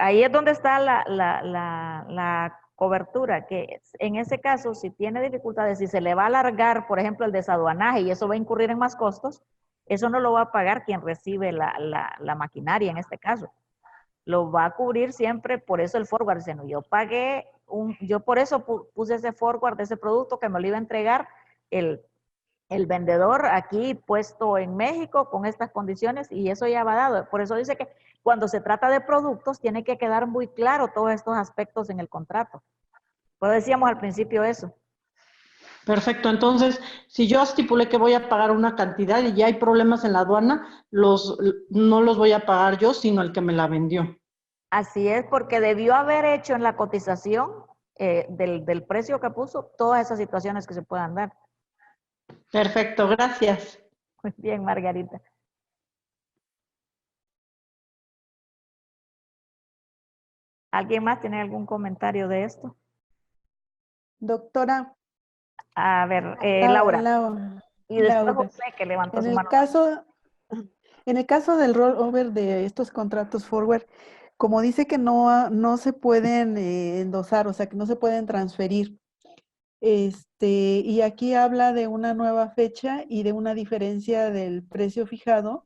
ahí es donde está la cobertura, que en ese caso, si tiene dificultades, si se le va a alargar, por ejemplo, el desaduanaje y eso va a incurrir en más costos, eso no lo va a pagar quien recibe la maquinaria en este caso. Lo va a cubrir siempre, por eso el forward, no, yo pagué, yo por eso puse ese forward de ese producto que me lo iba a entregar el vendedor aquí puesto en México con estas condiciones y eso ya va dado. Por eso dice que cuando se trata de productos tiene que quedar muy claro todos estos aspectos en el contrato. Pues decíamos al principio eso. Perfecto, entonces, si yo estipulé que voy a pagar una cantidad y ya hay problemas en la aduana, no los voy a pagar yo, sino el que me la vendió. Así es, porque debió haber hecho en la cotización del precio que puso todas esas situaciones que se puedan dar. Perfecto, gracias. Muy bien, Margarita. ¿Alguien más tiene algún comentario de esto? Doctora. A ver, Laura. Y después Laura. José, que levantó su mano. En el caso del rollover de estos contratos forward, como dice que no se pueden endosar, o sea, que no se pueden transferir. Y aquí habla de una nueva fecha y de una diferencia del precio fijado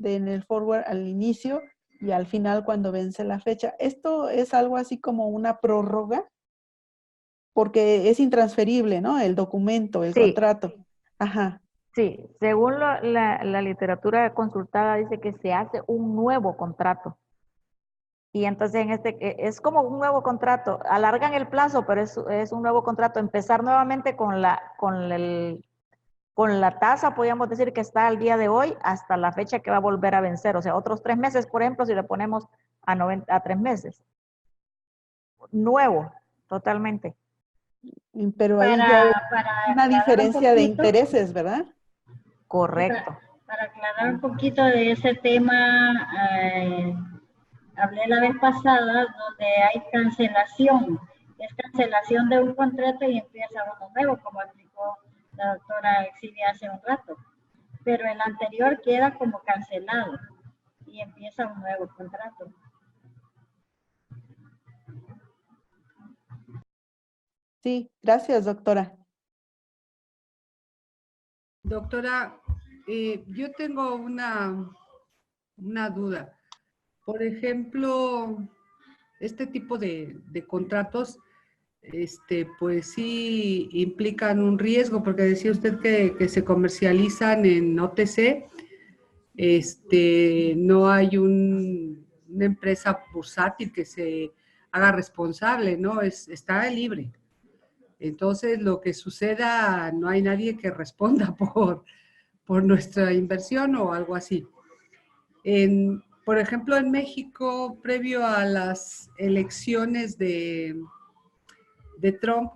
en el forward al inicio y al final cuando vence la fecha. Esto es algo así como una prórroga, porque es intransferible, ¿no? El documento, el contrato. Ajá. Sí, según la literatura consultada dice que se hace un nuevo contrato. Y entonces es como un nuevo contrato. Alargan el plazo, pero es un nuevo contrato. Empezar nuevamente con la tasa, podríamos decir que está al día de hoy hasta la fecha que va a volver a vencer. O sea, otros 3 meses, por ejemplo, si le ponemos a 3 meses. Nuevo, totalmente. Pero ahí ya es una diferencia de intereses, ¿verdad? Correcto. Para aclarar un poquito de ese tema, hablé la vez pasada, donde hay cancelación. Es cancelación de un contrato y empieza uno nuevo, como explicó la doctora Exilia hace un rato. Pero el anterior queda como cancelado y empieza un nuevo contrato. Sí, gracias, doctora. Doctora, yo tengo una duda. Por ejemplo, este tipo de contratos, pues sí implican un riesgo, porque decía usted que se comercializan en OTC, no hay una empresa bursátil que se haga responsable, ¿no? Está libre. Entonces, lo que suceda, no hay nadie que responda por nuestra inversión o algo así. Por ejemplo, en México, previo a las elecciones de Trump,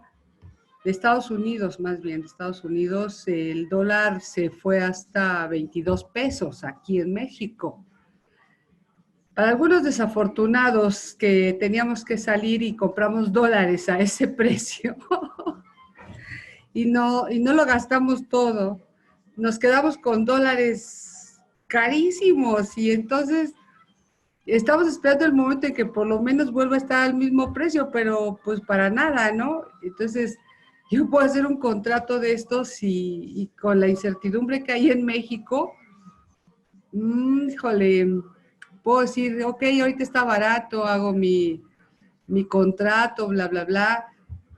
de Estados Unidos, más bien, de Estados Unidos, el dólar se fue hasta 22 pesos aquí en México. Para algunos desafortunados que teníamos que salir y compramos dólares a ese precio y no lo gastamos todo, nos quedamos con dólares carísimos y entonces estamos esperando el momento en que por lo menos vuelva a estar al mismo precio, pero pues para nada, ¿no? Entonces, yo puedo hacer un contrato de estos y con la incertidumbre que hay en México, híjole, puedo decir, ok, ahorita está barato, hago mi contrato, bla, bla, bla,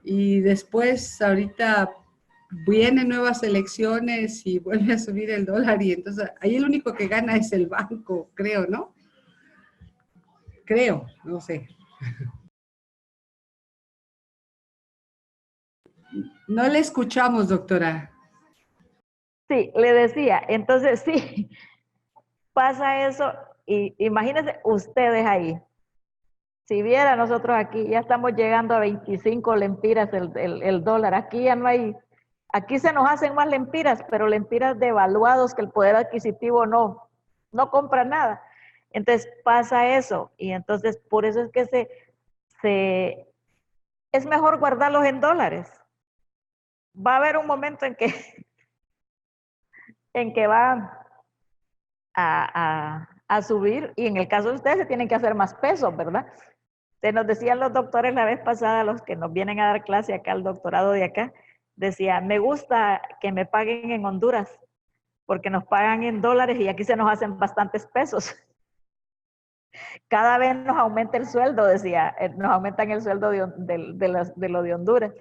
y después ahorita vienen nuevas elecciones y vuelve a subir el dólar y entonces ahí el único que gana es el banco, creo, ¿no? Creo, no sé. No le escuchamos, doctora. Sí, le decía, entonces sí, pasa eso y imagínense ustedes ahí. Si viera nosotros aquí, ya estamos llegando a 25 lempiras el dólar. Aquí ya no hay, aquí se nos hacen más lempiras, pero lempiras devaluados que el poder adquisitivo no compra nada. Entonces pasa eso y entonces por eso es que es mejor guardarlos en dólares. Va a haber un momento en que va a subir y en el caso de ustedes se tienen que hacer más pesos, ¿verdad? Se nos decían los doctores la vez pasada, los que nos vienen a dar clase acá, el doctorado de acá, decía, me gusta que me paguen en Honduras, porque nos pagan en dólares y aquí se nos hacen bastantes pesos. Cada vez nos aumenta el sueldo, decía, nos aumentan el sueldo de lo de Honduras.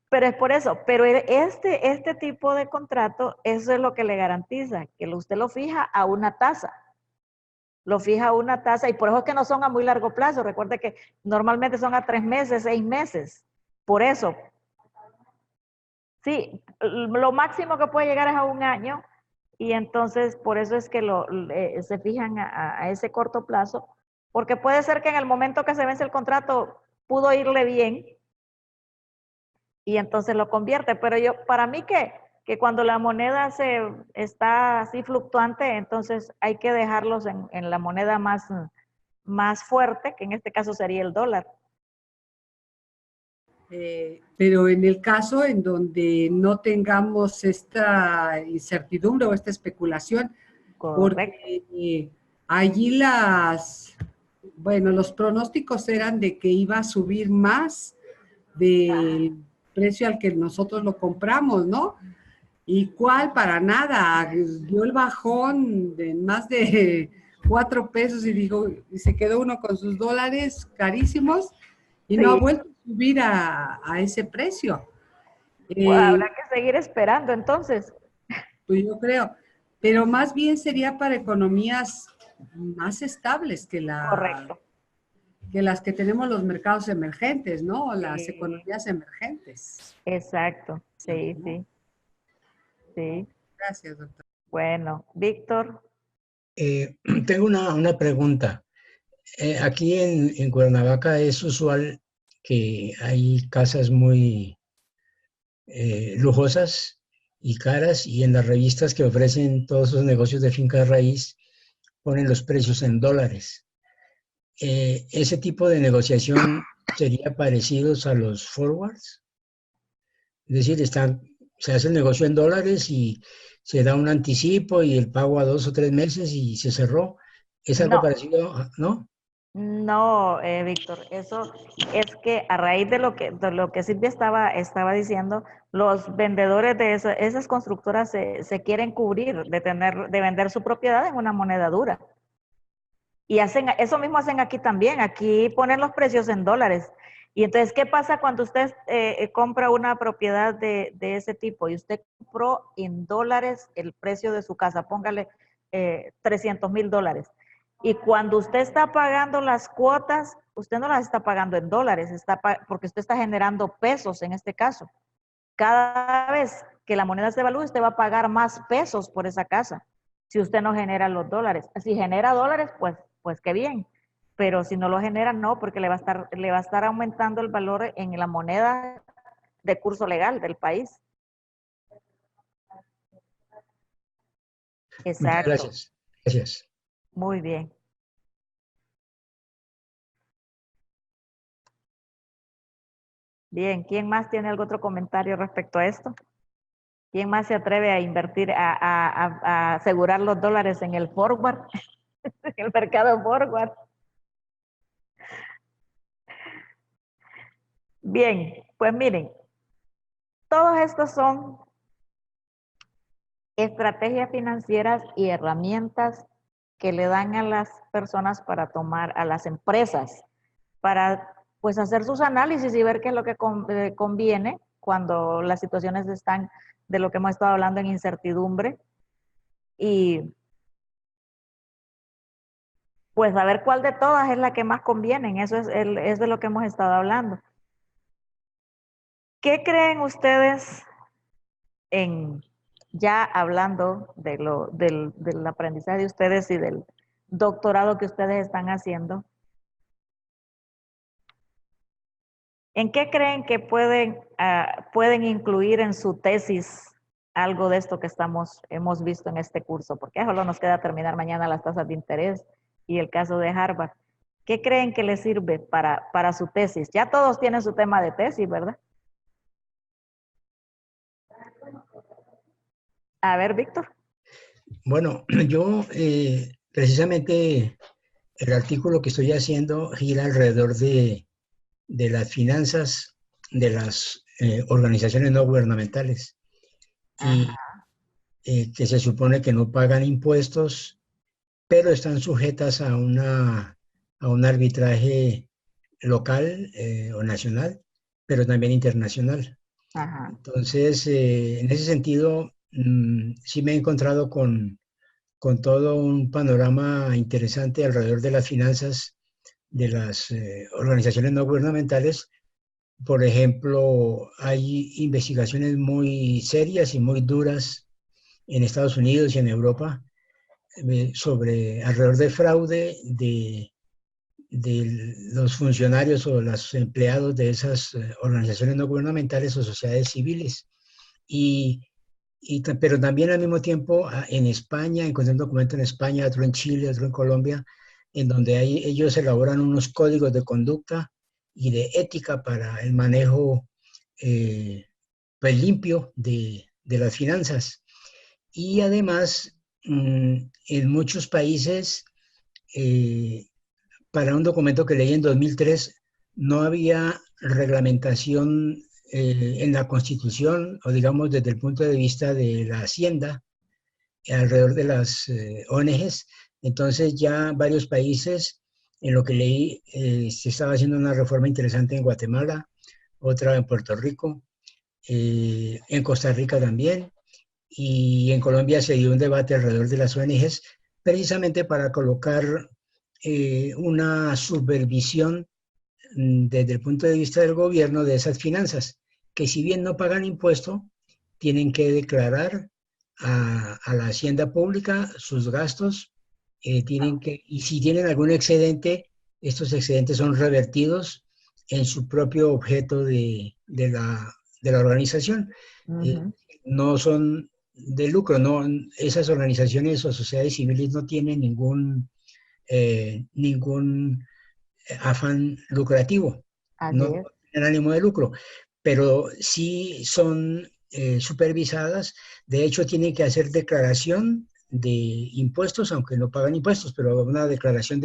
Pero es por eso, pero este tipo de contrato, eso es lo que le garantiza, que usted lo fija a una tasa. Lo fija a una tasa y por eso es que no son a muy largo plazo. Recuerde que normalmente son a 3 meses, 6 meses. Por eso. Sí, lo máximo que puede llegar es a 1 año y entonces por eso es que se fijan a ese corto plazo, porque puede ser que en el momento que se vence el contrato pudo irle bien y entonces lo convierte, pero para mí que cuando la moneda está así fluctuante, entonces hay que dejarlos en la moneda más fuerte, que en este caso sería el dólar. Pero en el caso en donde no tengamos esta incertidumbre o esta especulación, correcto, porque allí los pronósticos eran de que iba a subir más del precio al que nosotros lo compramos, ¿no? ¿Y cuál? Para nada, dio el bajón de más de 4 pesos y se quedó uno con sus dólares carísimos y sí, no ha vuelto a subir a ese precio. Pues habrá que seguir esperando entonces. Pues yo creo, pero más bien sería para economías más estables que correcto, que las que tenemos los mercados emergentes, ¿no? Las economías emergentes. Exacto, sí, sí. Sí. Gracias, doctor. Bueno, Víctor. Tengo una pregunta. Aquí en Cuernavaca es usual que hay casas muy lujosas y caras y en las revistas que ofrecen todos esos negocios de finca de raíz ponen los precios en dólares. ese tipo de negociación sería parecidos a los forwards. Es decir, se hace el negocio en dólares y se da un anticipo y el pago a 2 o 3 meses y se cerró. ¿Es algo No, parecido? ¿No? no, Víctor, eso es que a raíz de lo que Silvia estaba diciendo, los vendedores de esas constructoras se quieren cubrir de vender su propiedad en una moneda dura. Y eso mismo hacen aquí también. Aquí ponen los precios en dólares. Y entonces, ¿qué pasa cuando usted compra una propiedad de ese tipo y usted compró en dólares el precio de su casa? Póngale $300,000. Y cuando usted está pagando las cuotas, usted no las está pagando en dólares, porque usted está generando pesos en este caso. Cada vez que la moneda se evalúe, usted va a pagar más pesos por esa casa. Si usted no genera los dólares. Si genera dólares, pues qué bien. Pero si no lo genera, no, porque le va a estar aumentando el valor en la moneda de curso legal del país. Muchas Exacto. gracias. Gracias. Muy bien. Bien, ¿quién más tiene algún otro comentario respecto a esto? ¿Quién más se atreve a invertir, a asegurar los dólares en el forward, en el mercado forward? Bien, pues miren, todos estos son estrategias financieras y herramientas que le dan a las personas para tomar, a las empresas, para pues hacer sus análisis y ver qué es lo que conviene cuando las situaciones están, de lo que hemos estado hablando, en incertidumbre, y pues a ver cuál de todas es la que más conviene. Eso es de lo que hemos estado hablando. ¿Qué creen ustedes, ya hablando del aprendizaje de ustedes y del doctorado que ustedes están haciendo? ¿En qué creen que pueden incluir en su tesis algo de esto que hemos visto en este curso? Porque solo nos queda terminar mañana las tasas de interés y el caso de Harvard. ¿Qué creen que les sirve para su tesis? Ya todos tienen su tema de tesis, ¿verdad? A ver, Víctor. Bueno, yo precisamente el artículo que estoy haciendo gira alrededor de las finanzas de las organizaciones no gubernamentales y que se supone que no pagan impuestos, pero están sujetas a un arbitraje local o nacional, pero también internacional. Ajá. Entonces, en ese sentido, sí me he encontrado con todo un panorama interesante alrededor de las finanzas de las organizaciones no gubernamentales. Por ejemplo, hay investigaciones muy serias y muy duras en Estados Unidos y en Europa sobre alrededor de fraude de los funcionarios o los empleados de esas organizaciones no gubernamentales o sociedades civiles. Pero también al mismo tiempo en España, encontré un documento en España, otro en Chile, otro en Colombia, en donde ellos elaboran unos códigos de conducta y de ética para el manejo pues, limpio de las finanzas. Y además, en muchos países, para un documento que leí en 2003, no había reglamentación en la Constitución, o digamos desde el punto de vista de la Hacienda, alrededor de las ONGs. Entonces ya varios países, en lo que leí, se estaba haciendo una reforma interesante en Guatemala, otra en Puerto Rico, en Costa Rica también, y en Colombia se dio un debate alrededor de las ONGs, precisamente para colocar una supervisión desde el punto de vista del gobierno de esas finanzas, que si bien no pagan impuesto, tienen que declarar a la hacienda pública sus gastos, y si tienen algún excedente, estos excedentes son revertidos en su propio objeto de la organización. No son de lucro, no, esas organizaciones o sociedades civiles no tienen ningún afán lucrativo, Así no es. tienen ánimo de lucro, pero sí son supervisadas. De hecho, tienen que hacer declaración de impuestos, aunque no pagan impuestos, pero una declaración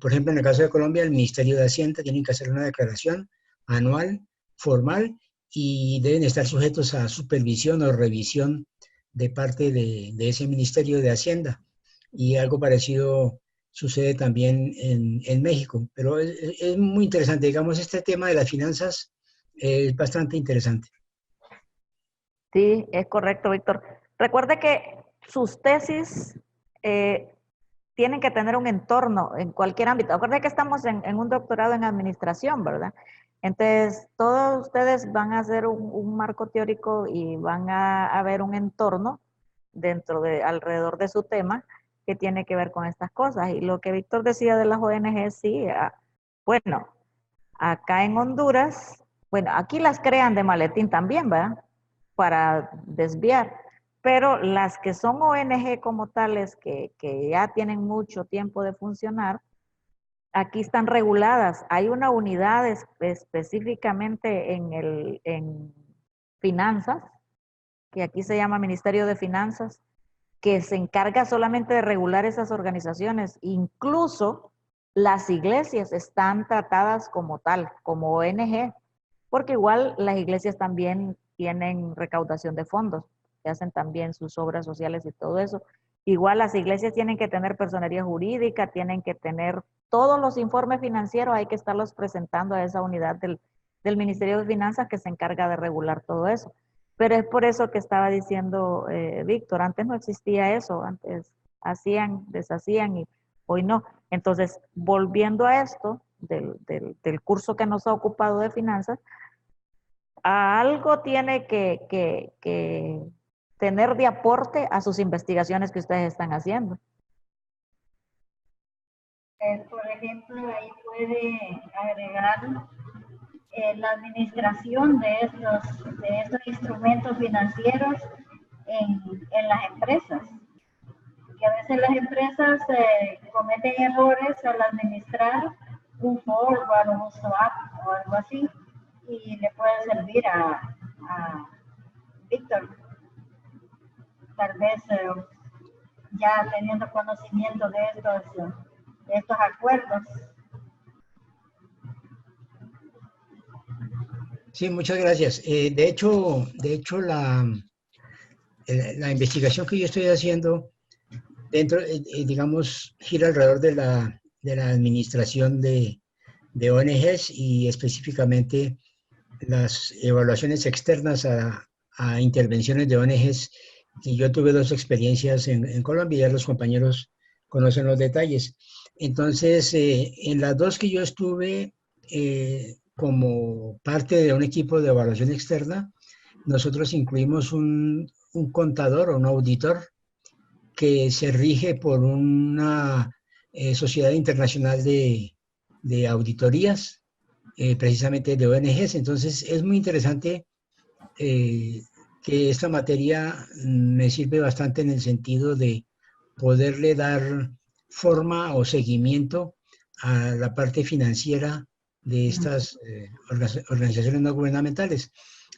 por ejemplo, en el caso de Colombia, el Ministerio de Hacienda tiene que hacer una declaración anual, formal, y deben estar sujetos a supervisión o revisión de parte de ese Ministerio de Hacienda. Y algo parecido sucede también en México. Pero es muy interesante, digamos, este tema de las finanzas es bastante interesante. Sí, es correcto, Víctor. Recuerde que sus tesis tienen que tener un entorno en cualquier ámbito. Acuérdense que estamos en un doctorado en administración, ¿verdad? Entonces, todos ustedes van a hacer un marco teórico y van a ver un entorno alrededor de su tema que tiene que ver con estas cosas. Y lo que Víctor decía de las ONG, sí, bueno, acá en Honduras, bueno, aquí las crean de maletín también, ¿verdad? Para desviar. Pero las que son ONG como tales, que ya tienen mucho tiempo de funcionar, aquí están reguladas. Hay una unidad específicamente en finanzas, que aquí se llama Ministerio de Finanzas, que se encarga solamente de regular esas organizaciones. Incluso las iglesias están tratadas como tal, como ONG, porque igual las iglesias también tienen recaudación de fondos, que hacen también sus obras sociales y todo eso. Igual las iglesias tienen que tener personería jurídica, tienen que tener todos los informes financieros, hay que estarlos presentando a esa unidad del Ministerio de Finanzas que se encarga de regular todo eso. Pero es por eso que estaba diciendo Víctor, antes no existía eso, antes hacían, deshacían y hoy no. Entonces, volviendo a esto del curso que nos ha ocupado de finanzas, a algo tiene que tener de aporte a sus investigaciones que ustedes están haciendo. Por ejemplo, ahí puede agregar la administración de estos instrumentos financieros en las empresas. Que a veces las empresas cometen errores al administrar un forward o un swap o algo así, y le puede servir a Víctor, tal vez ya teniendo conocimiento de estos acuerdos. Sí, muchas gracias. De hecho, la investigación que yo estoy haciendo dentro, digamos, gira alrededor de la administración de ONGs y específicamente las evaluaciones externas a intervenciones de ONGs. Y yo tuve 2 experiencias en Colombia, ya los compañeros conocen los detalles. Entonces, en las 2 que yo estuve como parte de un equipo de evaluación externa, nosotros incluimos un contador o un auditor que se rige por una sociedad internacional de auditorías, precisamente de ONGs. Entonces, es muy interesante que esta materia me sirve bastante en el sentido de poderle dar forma o seguimiento a la parte financiera de estas organizaciones no gubernamentales.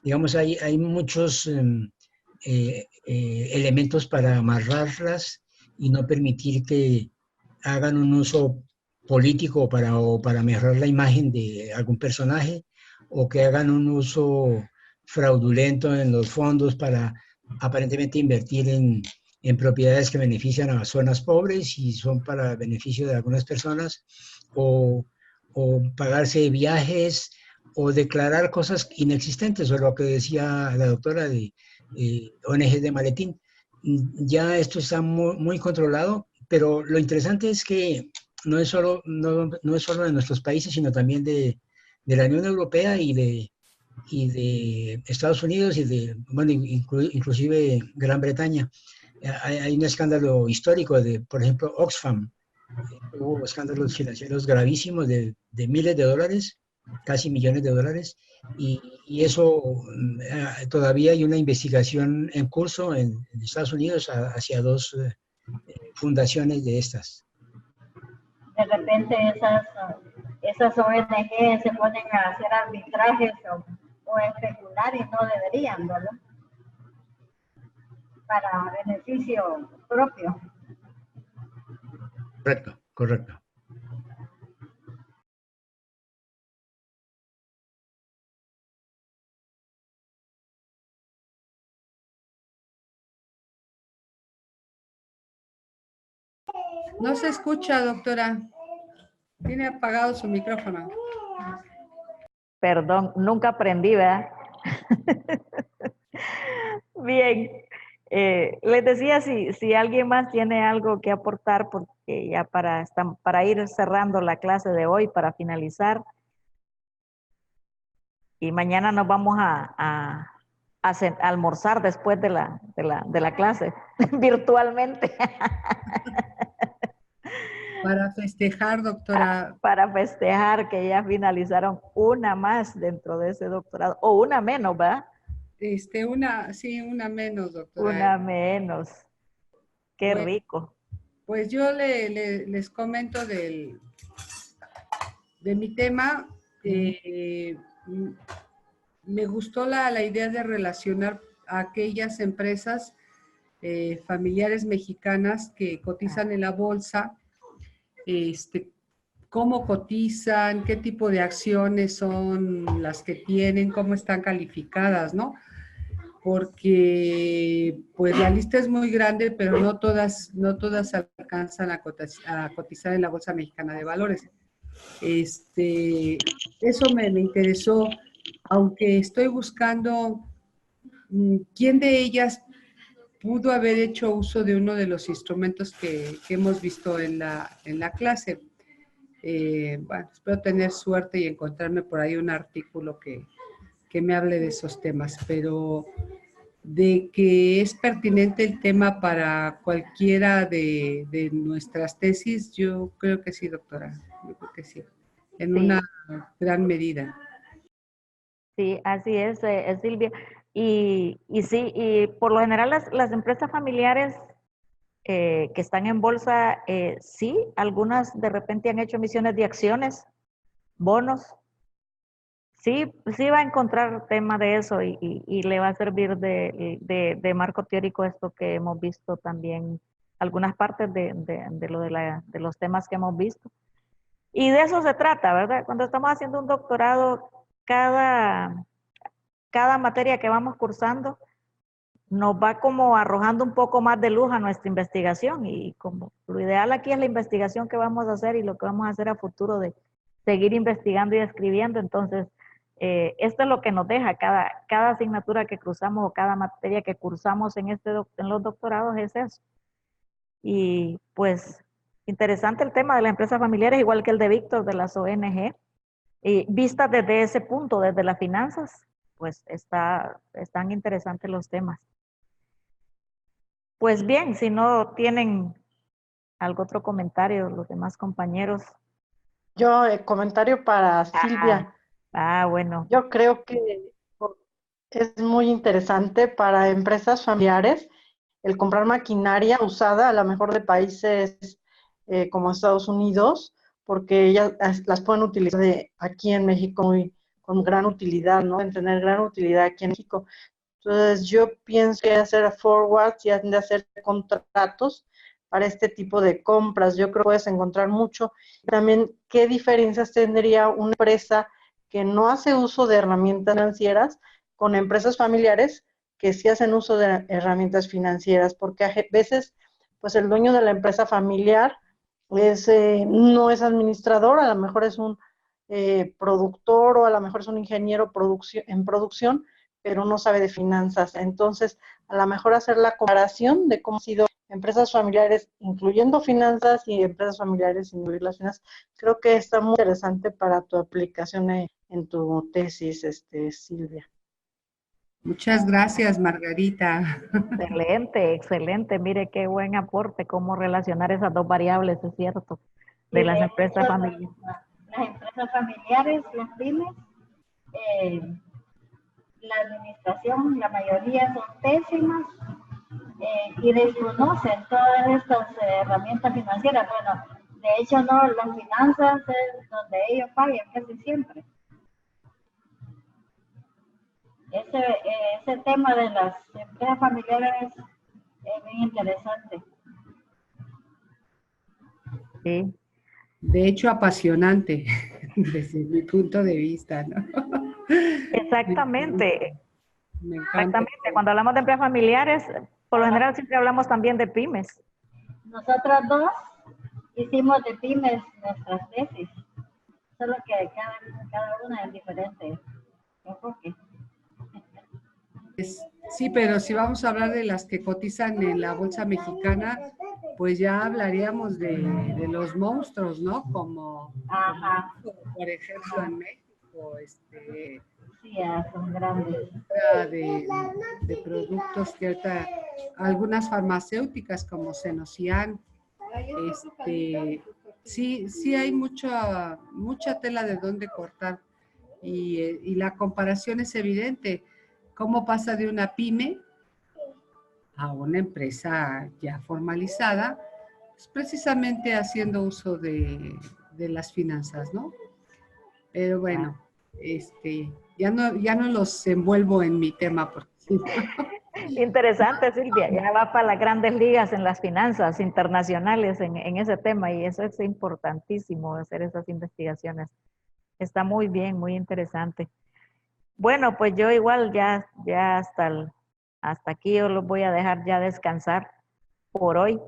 Digamos, hay muchos elementos para amarrarlas y no permitir que hagan un uso político o para mejorar la imagen de algún personaje, o que hagan un uso fraudulento en los fondos para aparentemente invertir en propiedades que benefician a zonas pobres y son para beneficio de algunas personas, o pagarse viajes, o declarar cosas inexistentes, o lo que decía la doctora de ONG de maletín. Ya esto está muy controlado, pero lo interesante es que no es solo de nuestros países, sino también de la Unión Europea y de Estados Unidos y bueno, inclusive Gran Bretaña. Hay un escándalo histórico por ejemplo, Oxfam. Hubo escándalos financieros gravísimos de miles de dólares, casi millones de dólares, y eso todavía hay una investigación en curso en Estados Unidos hacia 2 fundaciones de estas. de repente esas ONG se ponen a hacer arbitrajes o a especular y no deberían, ¿verdad? Para beneficio propio. Correcto, correcto. No se escucha, doctora. Tiene apagado su micrófono. Perdón, nunca aprendí, ¿verdad? Bien. Les decía si alguien más tiene algo que aportar, porque ya para ir cerrando la clase de hoy, para finalizar. Y mañana nos vamos a almorzar después de la clase, virtualmente. Para festejar, doctora. Para festejar que ya finalizaron una más dentro de ese doctorado, o una menos, ¿verdad? Una menos, doctora. Una menos. Qué Pues, rico. Pues yo les comento de mi tema. Me gustó la idea de relacionar a aquellas empresas familiares mexicanas que cotizan en la bolsa, cómo cotizan, qué tipo de acciones son las que tienen, cómo están calificadas, ¿no? Porque pues la lista es muy grande, pero no todas alcanzan a cotizar en la Bolsa Mexicana de Valores. Eso me interesó, aunque estoy buscando quién de ellas pudo haber hecho uso de uno de los instrumentos que hemos visto en la clase. Bueno, espero tener suerte y encontrarme por ahí un artículo que me hable de esos temas, pero de que es pertinente el tema para cualquiera de nuestras tesis, yo creo que sí, doctora, yo creo que sí, en una gran medida. Sí, así es, Silvia. Y sí, y por lo general las empresas familiares que están en bolsa, sí, algunas de repente han hecho emisiones de acciones, bonos. Sí, sí va a encontrar tema de eso y le va a servir de marco teórico esto que hemos visto también, algunas partes de los temas que hemos visto. Y de eso se trata, ¿verdad? Cuando estamos haciendo un doctorado, cada materia que vamos cursando nos va como arrojando un poco más de luz a nuestra investigación y como lo ideal aquí es la investigación que vamos a hacer y lo que vamos a hacer a futuro de seguir investigando y escribiendo. Entonces, esto es lo que nos deja cada asignatura que cruzamos o cada materia que cursamos en los doctorados es eso. Y pues interesante el tema de las empresas familiares, igual que el de Víctor de las ONG. Y vistas desde ese punto, desde las finanzas, pues están interesantes los temas. Pues bien, si no tienen algún otro comentario los demás compañeros. Yo, comentario para Silvia. Bueno. Yo creo que es muy interesante para empresas familiares el comprar maquinaria usada, a lo mejor de países como Estados Unidos, porque ellas las pueden utilizar aquí en México con gran utilidad, ¿no? En tener gran utilidad aquí en México. Entonces, yo pienso que hacer forwards y han de hacer contratos para este tipo de compras. Yo creo que puedes encontrar mucho. También, ¿qué diferencias tendría una empresa que no hace uso de herramientas financieras con empresas familiares que sí hacen uso de herramientas financieras? Porque a veces, pues el dueño de la empresa familiar no es administrador, a lo mejor es un productor o a lo mejor es un ingeniero en producción, pero no sabe de finanzas. Entonces, a lo mejor hacer la comparación de cómo han sido empresas familiares, incluyendo finanzas, y empresas familiares sin incluir las finanzas, creo que está muy interesante para tu aplicación en tu tesis, Silvia. Muchas gracias, Margarita. Excelente, excelente. Mire qué buen aporte, cómo relacionar esas dos variables, es cierto, de las empresas familiares. Las empresas familiares, las pymes, la administración, la mayoría son pésimas y desconocen todas estas herramientas financieras. Bueno, De hecho, no, las finanzas es donde ellos fallan casi siempre. Ese tema de las empresas familiares es bien interesante. Sí, De hecho, apasionante desde mi punto de vista, ¿no? exactamente. Me encanta. Exactamente. Cuando hablamos de empresas familiares, por lo general siempre hablamos también de pymes. Nosotras dos hicimos de pymes nuestras tesis, solo que cada una es diferente enfoque. Sí, pero si vamos a hablar de las que cotizan en la bolsa mexicana, pues ya hablaríamos de los monstruos, ¿no? Como por ejemplo en México, Sí, son grandes. de productos que ahorita, algunas farmacéuticas como Senocian, sí hay mucha tela de dónde cortar y la comparación es evidente. ¿Cómo pasa de una pyme a una empresa ya formalizada? Pues precisamente haciendo uso de las finanzas, ¿no? Pero bueno, ya no los envuelvo en mi tema porque Interesante, Silvia. Ya va para las grandes ligas en las finanzas internacionales en ese tema y eso es importantísimo, hacer esas investigaciones. Está muy bien, muy interesante. Bueno, pues yo igual ya hasta aquí yo los voy a dejar ya descansar por hoy.